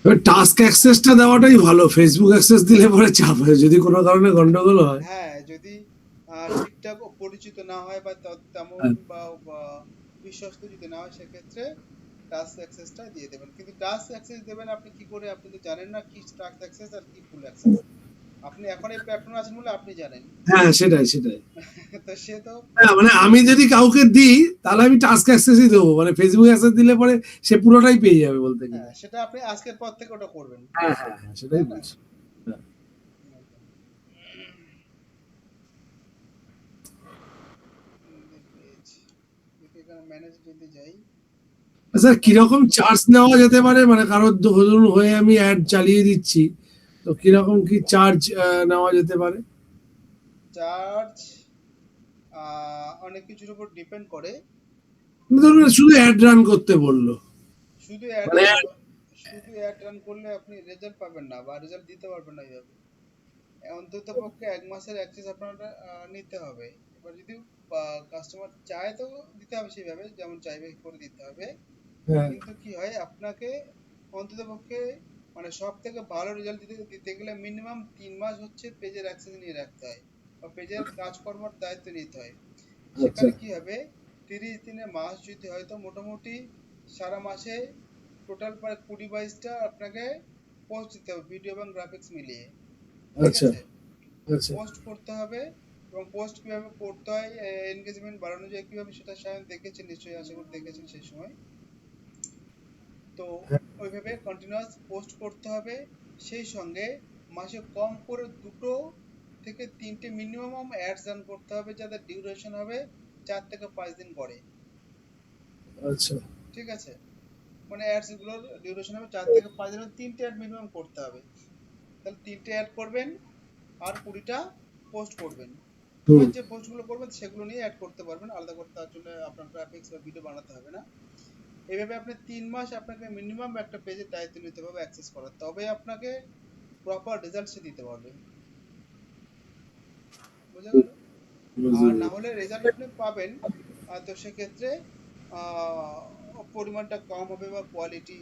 Speaker 2: এবার টাস্ক অ্যাক্সেসটা দেওয়াটাই ভালো, ফেসবুক অ্যাক্সেস দিলে পরে চাপ হয় যদি কোনো কারণে গন্ডগোল হয়।
Speaker 1: হ্যাঁ, যদি ঠিকঠাক ও পরিচিত না হয় বা তেমন
Speaker 2: হ্যাঁ,
Speaker 1: বা বিশ্বস্ত যদি না হয়, সেক্ষেত্রে টাস্ক অ্যাক্সেসটা দিয়ে দেবেন। কিন্তু টাস্ক অ্যাক্সেস দেবেন আপনি কি করে? আপনি তো জানেন না কি টাস্ক অ্যাক্সেস আর কি ফুল অ্যাক্সেস। আপনি এখন এই প্ল্যাটফর্মে আছেন বলে আপনি জানেন।
Speaker 2: হ্যাঁ, সেটাই সেটাই।
Speaker 1: তো সে তো
Speaker 2: হ্যাঁ, মানে আমি যদি কাউকে দিই তাহলে আমি টাস্ক অ্যাক্সেসই দেবো, মানে ফেসবুক অ্যাক্সেস দিলে পরে সে পুরোটাই পেয়ে যাবে বলতে গেলে।
Speaker 1: হ্যাঁ, সেটা আপনি আজকের পর থেকে ওটা করবেন,
Speaker 2: হ্যাঁ হ্যাঁ হ্যাঁ, সেটাই
Speaker 1: তাই না?
Speaker 2: বলছি। হ্যাঁ।
Speaker 1: দেখি এখানে ম্যানেজ যদি যাই,
Speaker 2: স্যার কিরকম চার্জ নেওয়া যেতে পারে, মানে কারোর ধরুন হয়ে আমি অ্যাড চালিয়ে দিচ্ছি, তো কিরকম কি চার্জ নেওয়া যেতে পারে?
Speaker 1: চার্জ অনেক কিছুর উপর ডিপেন্ড করে।
Speaker 2: ধরুন শুধু অ্যাড রান করতে বললো,
Speaker 1: শুধু অ্যাড
Speaker 2: মানে
Speaker 1: শুধু অ্যাড রান করলে আপনি রেজাল্ট পাবেন না বা রেজাল্ট দিতে পারবেন না এইভাবে। অন্তত পক্ষে 1 মাসের অ্যাক্সেস আপনারা নিতে হবে। এবার যদি কাস্টমার চায় তো দিতে হবে সেইভাবে, যেমন চাইবে করে দিতে হবে।
Speaker 2: হ্যাঁ,
Speaker 1: কিন্তু কি হয়, আপনাকে অন্তত পক্ষে মানে সব থেকে ভালো রেজাল্ট দিতে গেলে মিনিমাম 3 মাস হচ্ছে পেজের অ্যাক্সেস নিয়ে রাখতে হয় বা পেজের কাজকর্মের দায়িত্ব নিতে হয়।
Speaker 2: আচ্ছা,
Speaker 1: সেখানে কি হবে, 30 দিনের মাস যদি হয় তো মোটামুটি সারা মাসে টোটাল প্রায় 20-22টা আপনাকে পোস্ট দিতে হবে, ভিডিও এবং গ্রাফিক্স মিলিয়ে। ঠিক
Speaker 2: আচ্ছা,
Speaker 1: আছে,
Speaker 2: আচ্ছা।
Speaker 1: পোস্ট করতে হবে। এবং পোস্ট কিভাবে করতে হয়, এনগেজমেন্ট বাড়ানো যায় কিভাবে, সেটা সায়ন দেখেছেন নিশ্চয়ই, আশা করি দেখেছেন সেই সময়। তো
Speaker 2: হ্যাঁ,
Speaker 1: ওইভাবে কন্টিনিউয়াস পোস্ট করতে হবে। সেই সঙ্গে মাসে কম করে 2টো থেকে 3টে মিনিমাম অ্যাডস রান করতে হবে, যাদের ডিউরেশন হবে 4 থেকে 5 দিন করে।
Speaker 2: আচ্ছা,
Speaker 1: ঠিক আছে, মানে অ্যাডস গুলোর ডিউরেশন হবে 4 থেকে 5 দিনের, 3টে অ্যাড মিনিমাম করতে হবে। তাহলে 3টে অ্যাড করবেন আর 20টা পোস্ট করবেন।
Speaker 2: হুম,
Speaker 1: এবার যে পোস্টগুলো করবেন সেগুলো নিয়ে অ্যাড করতে পারবেন, আলাদা করে তার জন্য আপনার গ্রাফিক্স বা ভিডিও বানাতে হবে না। এইভাবে আপনি 3 মাস আপনাকে মিনিমাম একটা পেজের দায়িত্ব নিতে হবে অ্যাক্সেস করার, তবে আপনাকে প্রপার রেজাল্ট সে দিতে পারবে। বোঝা গেল?
Speaker 2: বুঝতে
Speaker 1: আর না
Speaker 2: পেরেছি।
Speaker 1: হলে রেজাল্ট আপনি পাবেন, তো সেক্ষেত্রে পরিমাণটা কম হবে বা কোয়ালিটি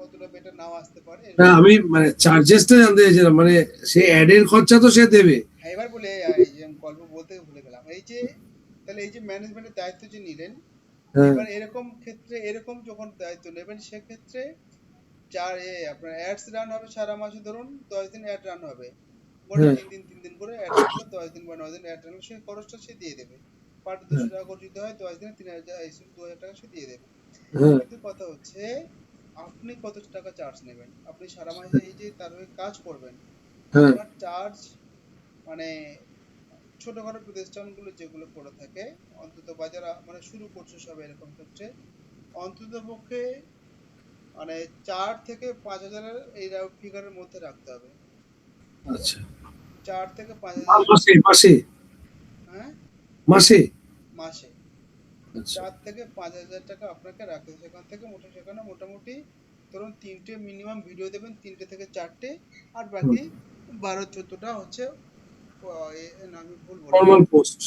Speaker 1: অতটা বেটার নাও আসতে পারে,
Speaker 2: না,
Speaker 1: এরকম
Speaker 2: আমি
Speaker 1: একটা
Speaker 2: মানে
Speaker 1: বিষয়।
Speaker 2: চার্জেসটা জানতে চাইছিলাম, মানে সে অ্যাডের খরচা তো সে দেবে।
Speaker 1: হ্যাঁ, এবার বলে এই যে আমি গল্প বলতে ভুলে গেলাম, এই যে তাহলে এই যে ম্যানেজমেন্টের দায়িত্ব যে নিলেন,
Speaker 2: হ্যাঁ,
Speaker 1: এবার এরকম ক্ষেত্রে এরকম যখন দায়িত্ব নেবেন সেক্ষেত্রে আপনার অ্যাডস রান হবে সারা মাসে, ধরুন 10 দিন অ্যাড রান হবে, বললাম
Speaker 2: হ্যাঁ,
Speaker 1: 3 দিন করে অ্যাড রান হলো, 10 দিন বা 9 দিন অ্যাড রান হলো, সেই খরচটা সে দিয়ে দেবে। পার ডে
Speaker 2: হ্যাঁ,
Speaker 1: 200 টাকা করে যদি হয় 10 দিনে 3000, 2000 টাকা সে দিয়ে দেবে।
Speaker 2: হ্যাঁ,
Speaker 1: কিন্তু কথা হচ্ছে আপনি কত টাকা চার্জ নেবেন, আপনি সারা মাসে এই যে তার হয়ে কাজ করবেন,
Speaker 2: হ্যাঁ,
Speaker 1: আপনার চার্জ মানে ছোটখাটো প্রতিষ্ঠানগুলো যেগুলো করে থাকে, অন্তত বা যারা মানে শুরু করছে সব এরকম ক্ষেত্রে, অন্তত পক্ষে মানে 4 থেকে 5 হাজারের এই ফিগারের মধ্যে রাখতে হবে।
Speaker 2: আচ্ছা।
Speaker 1: 4 থেকে 5 হাজার।
Speaker 2: মাসে, মাসে,
Speaker 1: হ্যাঁ,
Speaker 2: মাসে।
Speaker 1: মাসে
Speaker 2: আচ্ছা,
Speaker 1: 4 থেকে 5 হাজার টাকা আপনাকে রাখতে হবে। সেখানে মোটামুটি ধরুন 3টে মিনিমাম ভিডিও দেবেন, 3টে থেকে 4টে, আর
Speaker 2: হুম,
Speaker 1: বাকি 12-14টা হচ্ছে না, আমি ভুল বললাম।
Speaker 2: Normal post.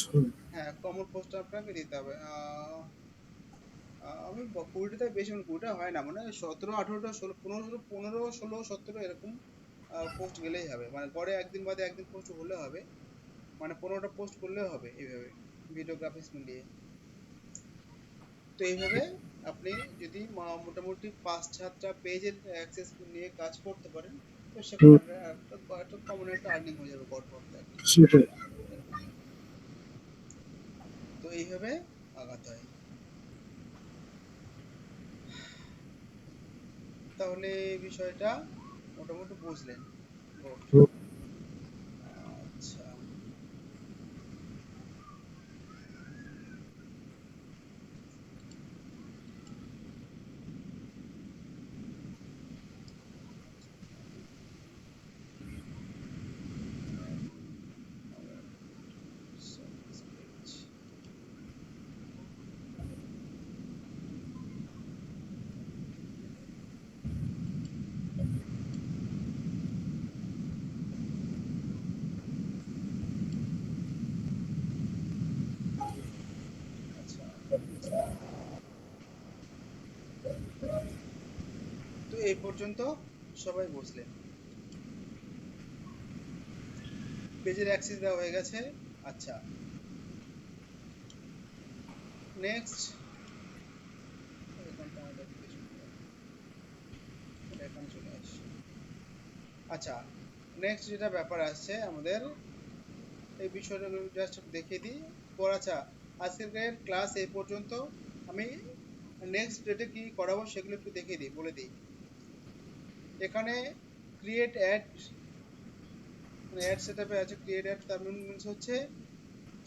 Speaker 1: হ্যাঁ, কমন পোস্ট আপনাকে দিতে হবে। আমি 20টা বেশি, মানে 20টা হয় না, মানে 17, 18টা, 16, 15, 16, 17 পোস্ট গেলেই হবে, মানে গড়ে একদিন বাদে একদিন পোস্ট হলে হবে, মানে 15টা পোস্ট করলেও হবে এইভাবে, ভিডিও গ্রাফিক্স মিলিয়ে। তো এইভাবে আপনি যদি মোটামুটি 5-7টা পেজের অ্যাক্সেস নিয়ে কাজ করতে পারেন, তো সেখানে
Speaker 2: হুম,
Speaker 1: একটা কমন একটা আর্নিং হয়ে যাবে গড় পড়তে একটা,
Speaker 2: সেটাই।
Speaker 1: এরকম। তো এইভাবে আগাতে হয়। তাহলে এই বিষয়টা মোটামুটি বুঝলেন। গুড।
Speaker 2: হুম,
Speaker 1: আচ্ছা, service page। আচ্ছা, তো এই পর্যন্ত সবাই বুঝলেন, পেজের অ্যাক্সেস দেওয়া হয়ে গেছে। আচ্ছা, নেক্সট, এখানটা আমাদের কিছু এটা এখানে চলে আসে। আচ্ছা, নেক্সট যেটা ব্যাপার আসছে আমাদের, এই বিষয়টা জাস্ট দেখিয়ে দিই পর। আচ্ছা, আজকের ক্লাস এই পর্যন্ত। আমি নেক্সট ডেটে কি করাবো সেগুলো একটু দেখিয়ে দিই, বলে দিই। এখানে ক্রিয়েট অ্যাড, মানে অ্যাড সেটআপে আছে ক্রিয়েট অ্যাড, তার মিনস হচ্ছে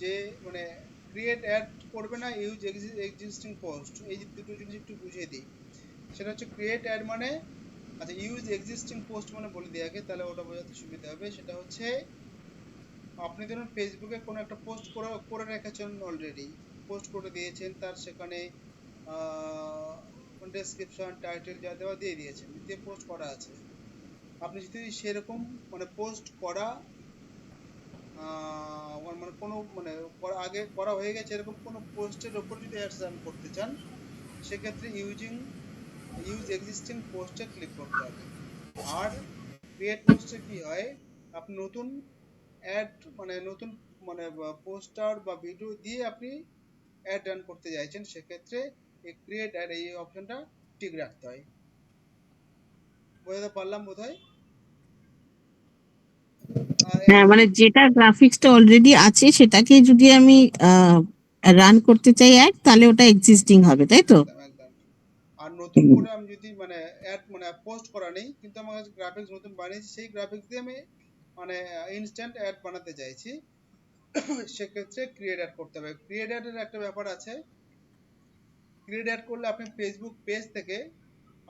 Speaker 1: যে মানে ক্রিয়েট অ্যাড করবে না, ইউজ এক্সিস্টিং পোস্ট, এই যে দুটো জিনিস একটু বুঝিয়ে দিই। সেটা হচ্ছে ক্রিয়েট অ্যাড মানে, আচ্ছা ইউজ এক্সিস্টিং পোস্ট মানে বলে দিই আগে, তাহলে ওটা বোঝাতে সুবিধা হবে। সেটা হচ্ছে আপনি ধরুন ফেসবুকে কোনো একটা পোস্ট করে করে রেখেছেন, অলরেডি পোস্ট করে দিয়েছেন, তার সেখানে ডেসক্রিপশন টাইটেল যা দেওয়া দিয়ে দিয়েছেন, দিয়ে পোস্ট করা আছে। আপনি যদি সেরকম মানে পোস্ট করা মানে কোনো মানে আগে করা হয়ে গেছে এরকম কোনো পোস্টের ওপর যদি অ্যাডস রান করতে চান, সেক্ষেত্রে ইউজ এক্সিস্টিং পোস্টে ক্লিক করতে হবে। আর ক্রিয়েট পোস্টে কি হয়, আপনি নতুন অ্যাড মানে নতুন মানে পোস্টার বা ভিডিও দিয়ে আপনি অ্যাড রান করতে চাইছেন, সেক্ষেত্রে এই ক্রিয়েট অ্যাড এই অপশনটা ঠিক রাখতে হয়। বোঝাতে পারলাম বোধহয়? আর
Speaker 3: হ্যাঁ, মানে যেটা গ্রাফিক্সটা অলরেডি আছে সেটাকে যদি আমি রান করতে চাই অ্যাড, তাহলে ওটা এক্সিস্টিং হবে, তাই তো?
Speaker 1: একদম একদম। আর নতুন করে আমি যদি মানে অ্যাড মানে পোস্ট করা নেই, কিন্তু আমার কাছে গ্রাফিক্স নতুন বানিয়েছি, সেই গ্রাফিক্স দিয়ে আমি মানে ইনস্ট্যান্ট অ্যাড বানাতে চাইছি, সেক্ষেত্রে ক্রিয়েট অ্যাড করতে হবে। ক্রিয়েট অ্যাডের একটা ব্যাপার আছে, ক্রিয়েট অ্যাড করলে আপনি ফেসবুক পেজ থেকে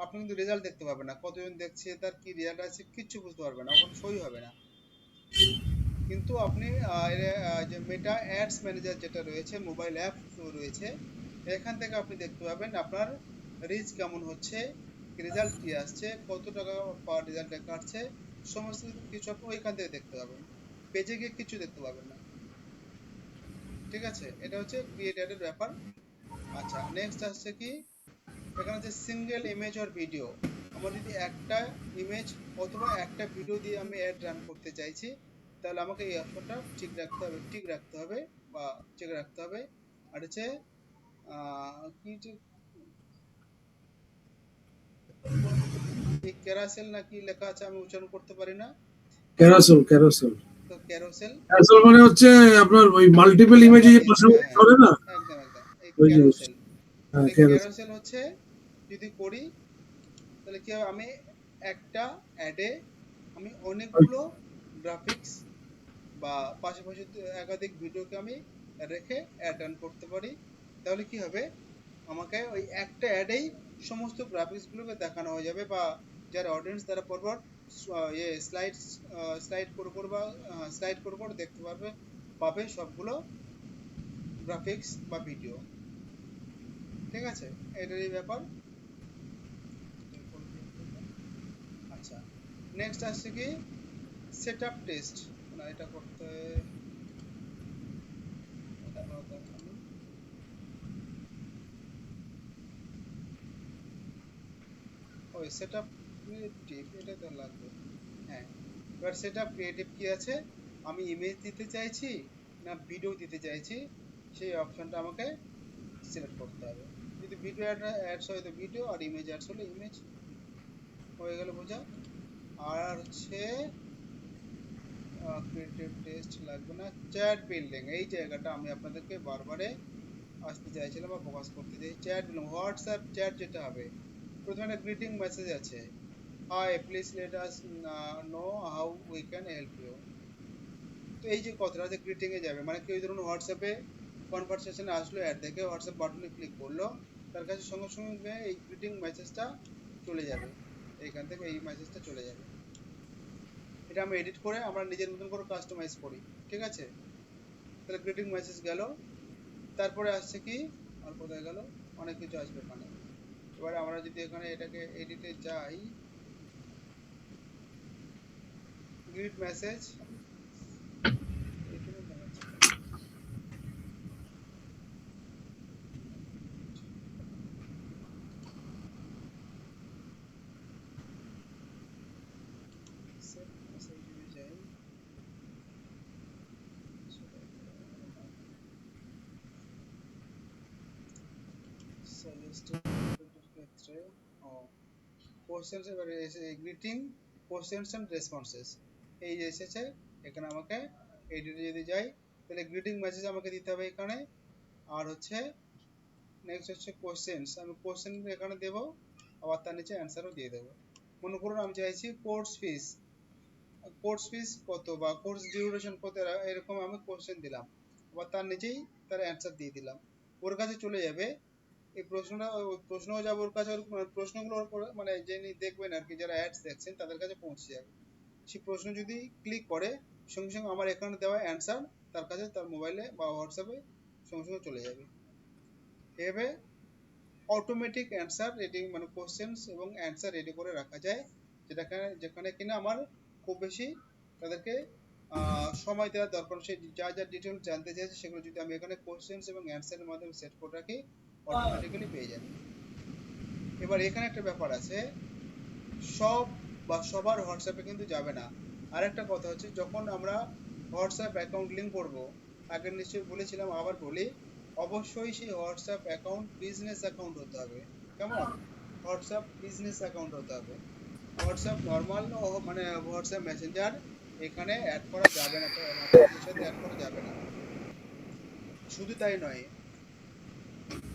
Speaker 1: আপনি কিন্তু রেজাল্ট দেখতে পাবেন না, কতজন দেখছে, তার কি রেজাল্ট আছে, কিচ্ছু বুঝতে পারবেন না, ওখানে সই হবে না। কিন্তু আপনি যে মেটা অ্যাডস ম্যানেজার যেটা রয়েছে, মোবাইল অ্যাপ রয়েছে, এখান থেকে আপনি দেখতে পাবেন আপনার রিচ কেমন হচ্ছে, রেজাল্ট কি আসছে, কত টাকা পার রেজাল্ট কাটছে, সমস্ত কিছু আপনি ওইখান থেকে দেখতে পাবেন, পেজে গিয়ে কিছু দেখতে পাবেন না। ঠিক আছে, এটা হচ্ছে ক্রিয়েট অ্যাডের ব্যাপার। আচ্ছা, নেক্সট আসছে কি, এখানে যে সিঙ্গেল ইমেজ অর ভিডিও, আমার যদি একটা ইমেজ অথবা একটা ভিডিও দিয়ে আমি অ্যাড রান করতে চাইছি, তাহলে আমাকে এই অপশনটা ঠিক রাখতে হবে বা চেক রাখতে হবে। আর হচ্ছে কি এই ক্যারাসেল না কি লেখা আছে, আমি উচ্চারণ করতে পারি না,
Speaker 2: ক্যারোসেল ক্যারোসেল
Speaker 1: তো ক্যারোসেল,
Speaker 2: ক্যারোসেল মানে হচ্ছে আপনার ওই মাল্টিপল ইমেজে যে পাশাপাশি
Speaker 1: হ্যাঁ
Speaker 2: করে না,
Speaker 1: একদম একদম, এই
Speaker 2: ওই জিনিস।
Speaker 1: ক্যারোসেল।
Speaker 2: হ্যাঁ,
Speaker 1: এই
Speaker 2: ক্যারোসেল।
Speaker 1: ক্যারোসেল হচ্ছে যদি করি, তাহলে কি হবে, আমি একটা অ্যাডে আমি অনেকগুলো গ্রাফিক্স বা পাশাপাশি একাধিক ভিডিওকে আমি রেখে অ্যাড রান করতে পারি। তাহলে কি হবে, আমাকে ওই একটা অ্যাডেই সমস্ত গ্রাফিক্সগুলোকে দেখানো হয়ে যাবে, বা যারা অডিয়েন্স তারা পরপর স্লাইড করে করে দেখতে পাবে সবগুলো গ্রাফিক্স বা ভিডিও। ঠিক আছে, এটারই ব্যাপার। আচ্ছা, নেক্সট আসছে কি সেটআপ টেস্ট, না এটা করতে, এটা করা দরকার নেই। ওই সেটআপ ক্রিয়েটিভ এটা তো লাগবে। হ্যাঁ, এবার সেটআপ ক্রিয়েটিভ কি আছে, আমি ইমেজ দিতে চাইছি না ভিডিও দিতে চাইছি, সেই অপশনটা আমাকে সিলেক্ট করতে হবে। যদি ভিডিও অ্যাডস হয় তো ভিডিও, আর ইমেজ অ্যাডস হলে ইমেজ, হয়ে গেল বোঝা। আর হচ্ছে ক্রিয়েটিভ টেস্ট লাগবে না, চ্যাট বিল্ডিং, এই জায়গাটা আমি আপনাদেরকে বারবারে আসতে চাইছিলাম বা ফোকাস করতে চাই। চ্যাট বিল্ডিং, হোয়াটসঅ্যাপ চ্যাট যেটা হবে, প্রথমে একটা গ্রিটিং মেসেজ আছে, hi please let us know how we can help you. তো এই যে কথাটা যে গ্রিটিং এ যাবে, মানে কেউ ধরুন হোয়াটসঅ্যাপে কনভারসেশনে আসলো, অ্যাড দেখে হোয়াটসঅ্যাপ বাটনে ক্লিক করলো, তার কাছে সঙ্গে সঙ্গে এই গ্রিটিং মেসেজটা চলে যাবে, এইখান থেকে এই মেসেজটা চলে যাবে। এটা আমি এডিট করে আমরা নিজের মতন করে কাস্টমাইজ করি। ঠিক আছে, তাহলে গ্রিটিং মেসেজ গেল। তারপরে আসছে কি, আর কোথায় গেল, অনেক কিছু আসবে এখানে। এবারে আমরা যদি এখানে এটাকে এডিটে যাই, গ্রিট মেসেজ, এখানে দেখাচ্ছে কেন? সেট মেসেজ যদি যাই, সাজেস্টেড ক্ষেত্রে কোশ্চেন্স, এবারে এসে গ্রিটিং কোশ্চেন্স এন্ড রেসপন্সেস, এই যে এসেছে, এখানে আমাকে এডিটে যদি যাই, তাহলে গ্রিটিং মেসেজ আমাকে দিতে হবে এখানে। আর হচ্ছে নেক্সট হচ্ছে কোশ্চেন্স, আমি কোশ্চেন এখানে দেব, আবার তার নিচে অ্যান্সারও দিয়ে দেবো। মনে করুন আমি চাইছি কোর্স ফিস কত বা কোর্স ডিউরেশন কত, এরকম আমি কোশ্চেন দিলাম, আবার তার নিচেই তার অ্যান্সার দিয়ে দিলাম, ওর কাছে চলে যাবে এই প্রশ্নটা, প্রশ্ন যাবে ওর কাছে, প্রশ্নগুলো মানে যিনি দেখবেন আর কি, যারা অ্যাডস দেখছেন তাদের কাছে পৌঁছে যাবে। সেই প্রশ্ন যদি ক্লিক করে, সঙ্গে সঙ্গে আমার এখানে দেওয়া অ্যান্সার তার কাছে, তার মোবাইলে বা হোয়াটসঅ্যাপে সঙ্গে সঙ্গে চলে যাবে। এভাবে অটোমেটিক অ্যান্সার রেডি, মানে কোশ্চেন্স এবং অ্যান্সার রেডি করে রাখা যায়, যেখানে কিনা আমার খুব বেশি তাদেরকে সময় দেওয়ার দরকার, সেই যা যা ডিটেল জানতে চাইছে সেগুলো যদি আমি এখানে কোশ্চেন্স এবং অ্যান্সারের মাধ্যমে সেট করে রাখি, অটোমেটিক্যালি পেয়ে যাবে। এবার এখানে একটা ব্যাপার আছে, সব বা সবার হোয়াটসঅ্যাপে কিন্তু যাবে না। আর একটা কথা হচ্ছে, যখন আমরা হোয়াটসঅ্যাপ অ্যাকাউন্ট লিঙ্ক করব, আগে নিশ্চয়ই বলেছিলাম, আবার বলি, অবশ্যই সেই হোয়াটসঅ্যাপ অ্যাকাউন্ট বিজনেস অ্যাকাউন্ট হতে হবে। কেমন? হোয়াটসঅ্যাপ বিজনেস অ্যাকাউন্ট হতে হবে। হোয়াটসঅ্যাপ নর্মাল মানে হোয়াটসঅ্যাপ মেসেঞ্জার এখানে অ্যাড করা যাবে না, পেজের সাথে অ্যাড করা যাবে না। শুধু তাই নয়,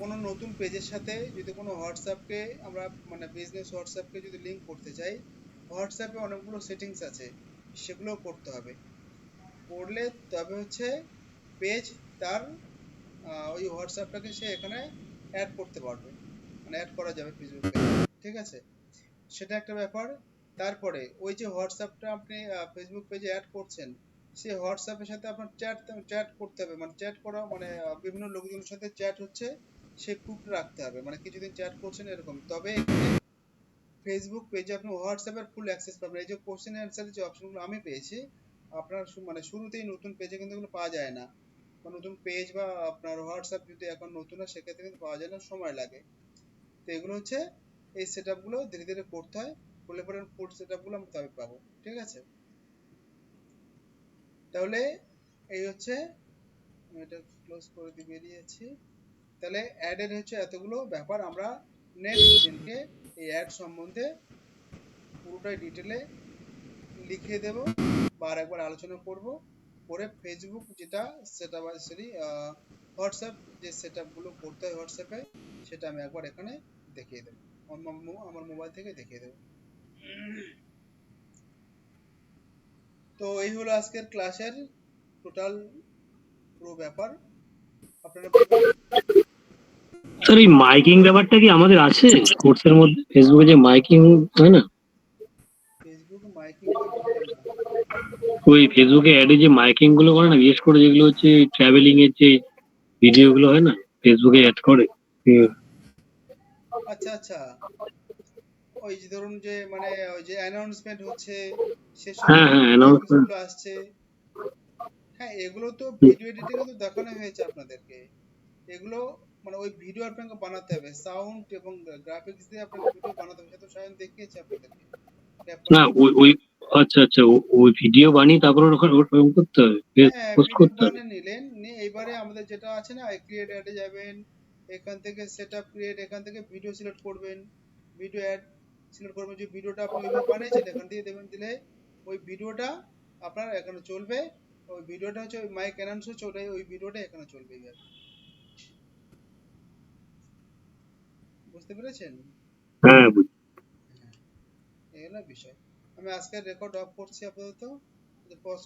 Speaker 1: কোনো নতুন পেজের সাথে যদি কোনো হোয়াটসঅ্যাপকে আমরা মানে বিজনেস হোয়াটসঅ্যাপকে যদি লিংক করতে চাই, হোয়াটসঅ্যাপে অনেকগুলো সেটিংস আছে, সেগুলো করতে হবে। করলে তবে হচ্ছে পেজ তার ওই হোয়াটসঅ্যাপটাকে সে এখানে অ্যাড করতে পারবে, মানে অ্যাড করা যাবে ফেসবুকে। ঠিক আছে, সেটা একটা ব্যাপার। তারপরে ওই যে হোয়াটসঅ্যাপটা আপনি ফেসবুক পেজে অ্যাড করছেন, সেই হোয়াটসঅ্যাপের সাথে আপনার চ্যাট করতে হবে, মানে চ্যাট করা মানে বিভিন্ন লোকজনের সাথে চ্যাট হচ্ছে, সে প্রুফটা রাখতে হবে, মানে কিছুদিন চ্যাট করছেন এরকম, তবে এখানে ফেসবুক পেজে আপনি হোয়াটসঅ্যাপের ফুল অ্যাক্সেস পাবেন। এই যে কোশ্চেন অ্যান্সারের যে অপশনগুলো আমি পেয়েছি, আপনার মানে শুরুতেই নতুন পেজে কিন্তু এগুলো পাওয়া যায় না, বা নতুন পেজ বা আপনার হোয়াটসঅ্যাপ যদি এখন নতুন হয় সেক্ষেত্রে কিন্তু পাওয়া যায় না, সময় লাগে। তো এগুলো হচ্ছে এই সেটআপ গুলো ধীরে ধীরে করতে হয়, করলে পরে ফুল সেটআপ গুলো আমরা তবে পাবো। ঠিক আছে, তাহলে এই হচ্ছে, আমি এটা ক্লোজ করে দিয়ে বেরিয়েছি। তাহলে অ্যাড এর হচ্ছে এতগুলো ব্যাপার, আমরা নেক্সট দিনকে এই অ্যাড সম্বন্ধে পুরোটাই ডিটেলে লিখে দেব বা আরেকবার আলোচনা করব, করে ফেসবুক যেটা সেটআপ সরি হোয়াটসঅ্যাপ যে সেটআপ গুলো করতে হয় হোয়াটসঅ্যাপে, সেটা আমি একবার এখানে দেখিয়ে দেবো, আমার মোবাইল থেকে দেখিয়ে দেবো। তো এই হলো আজকের ক্লাসের টোটাল পুরো ব্যাপার, আপনারা বলবেন।
Speaker 4: স্যার এই মাইকিং ব্যাপারটা কি আমাদের আছে কোর্সের মধ্যে? ফেসবুকে যে মাইকিং হয় না,
Speaker 1: ফেসবুক মাইকিং তো বুঝলাম না।
Speaker 4: ওই ফেসবুকে অ্যাডে যে মাইকিং গুলো করে না, বিশেষ করে যেগুলো হচ্ছে ট্রাভেলিং এর যে ভিডিও গুলো হয় না, ফেসবুকে অ্যাড করে।
Speaker 1: আচ্ছা আচ্ছা, ওই যে ধরুন যে মানে ওই যে অ্যানাউন্সমেন্ট হচ্ছে, সে
Speaker 4: হ্যাঁ
Speaker 1: সময়
Speaker 4: হ্যাঁ,
Speaker 1: নিউজ
Speaker 4: অ্যানাউন্সমেন্ট।
Speaker 1: গুলো আসছে, হ্যাঁ এগুলো তো ভিডিও এডিটিং এ তো দেখানো হয়েছে আপনাদেরকে। এগুলো মানে ওই ভিডিও আপনাকে বানাতে হবে, সাউন্ড এবং গ্রাফিক্স দিয়ে আপনাকে ভিডিও বানাতে হবে, সেটা সায়ন দেখিয়েছে আপনাদেরকে
Speaker 4: না,
Speaker 1: ল্যাপটপে।
Speaker 4: ওই আচ্ছা আচ্ছা, ওই ভিডিও বানিয়ে তারপর ওখানে ওরকম করতে হবে,
Speaker 1: হ্যাঁ
Speaker 4: পোস্ট
Speaker 1: ভিডিও
Speaker 4: করতে হবে।
Speaker 1: বানিয়ে নিলেন, নিয়ে এবারে আমাদের যেটা আছে না, ক্রিয়েট অ্যাডে যাবেন, এখান থেকে সেটআপ ক্রিয়েট, এখান থেকে ভিডিও সিলেক্ট করবেন, ভিডিও অ্যাড সিলেক্ট করবেন, যে ভিডিওটা আপনি ওইভাবে বানিয়েছেন এখান দিয়ে দেবেন, দিলে ওই ভিডিওটা আপনার এখানে চলবে। ওই ভিডিওটা হচ্ছে ওই মাইক অ্যানাউন্স হচ্ছে, ওটাই ওই ভিডিওটা এখানে চলবে এইভাবে। বুঝতে পেরেছেন?
Speaker 4: হ্যাঁ।
Speaker 1: হ্যাঁ, এই হলো বিষয়। আমি আজকের রেকর্ড অফ করছি আপাতত, পজ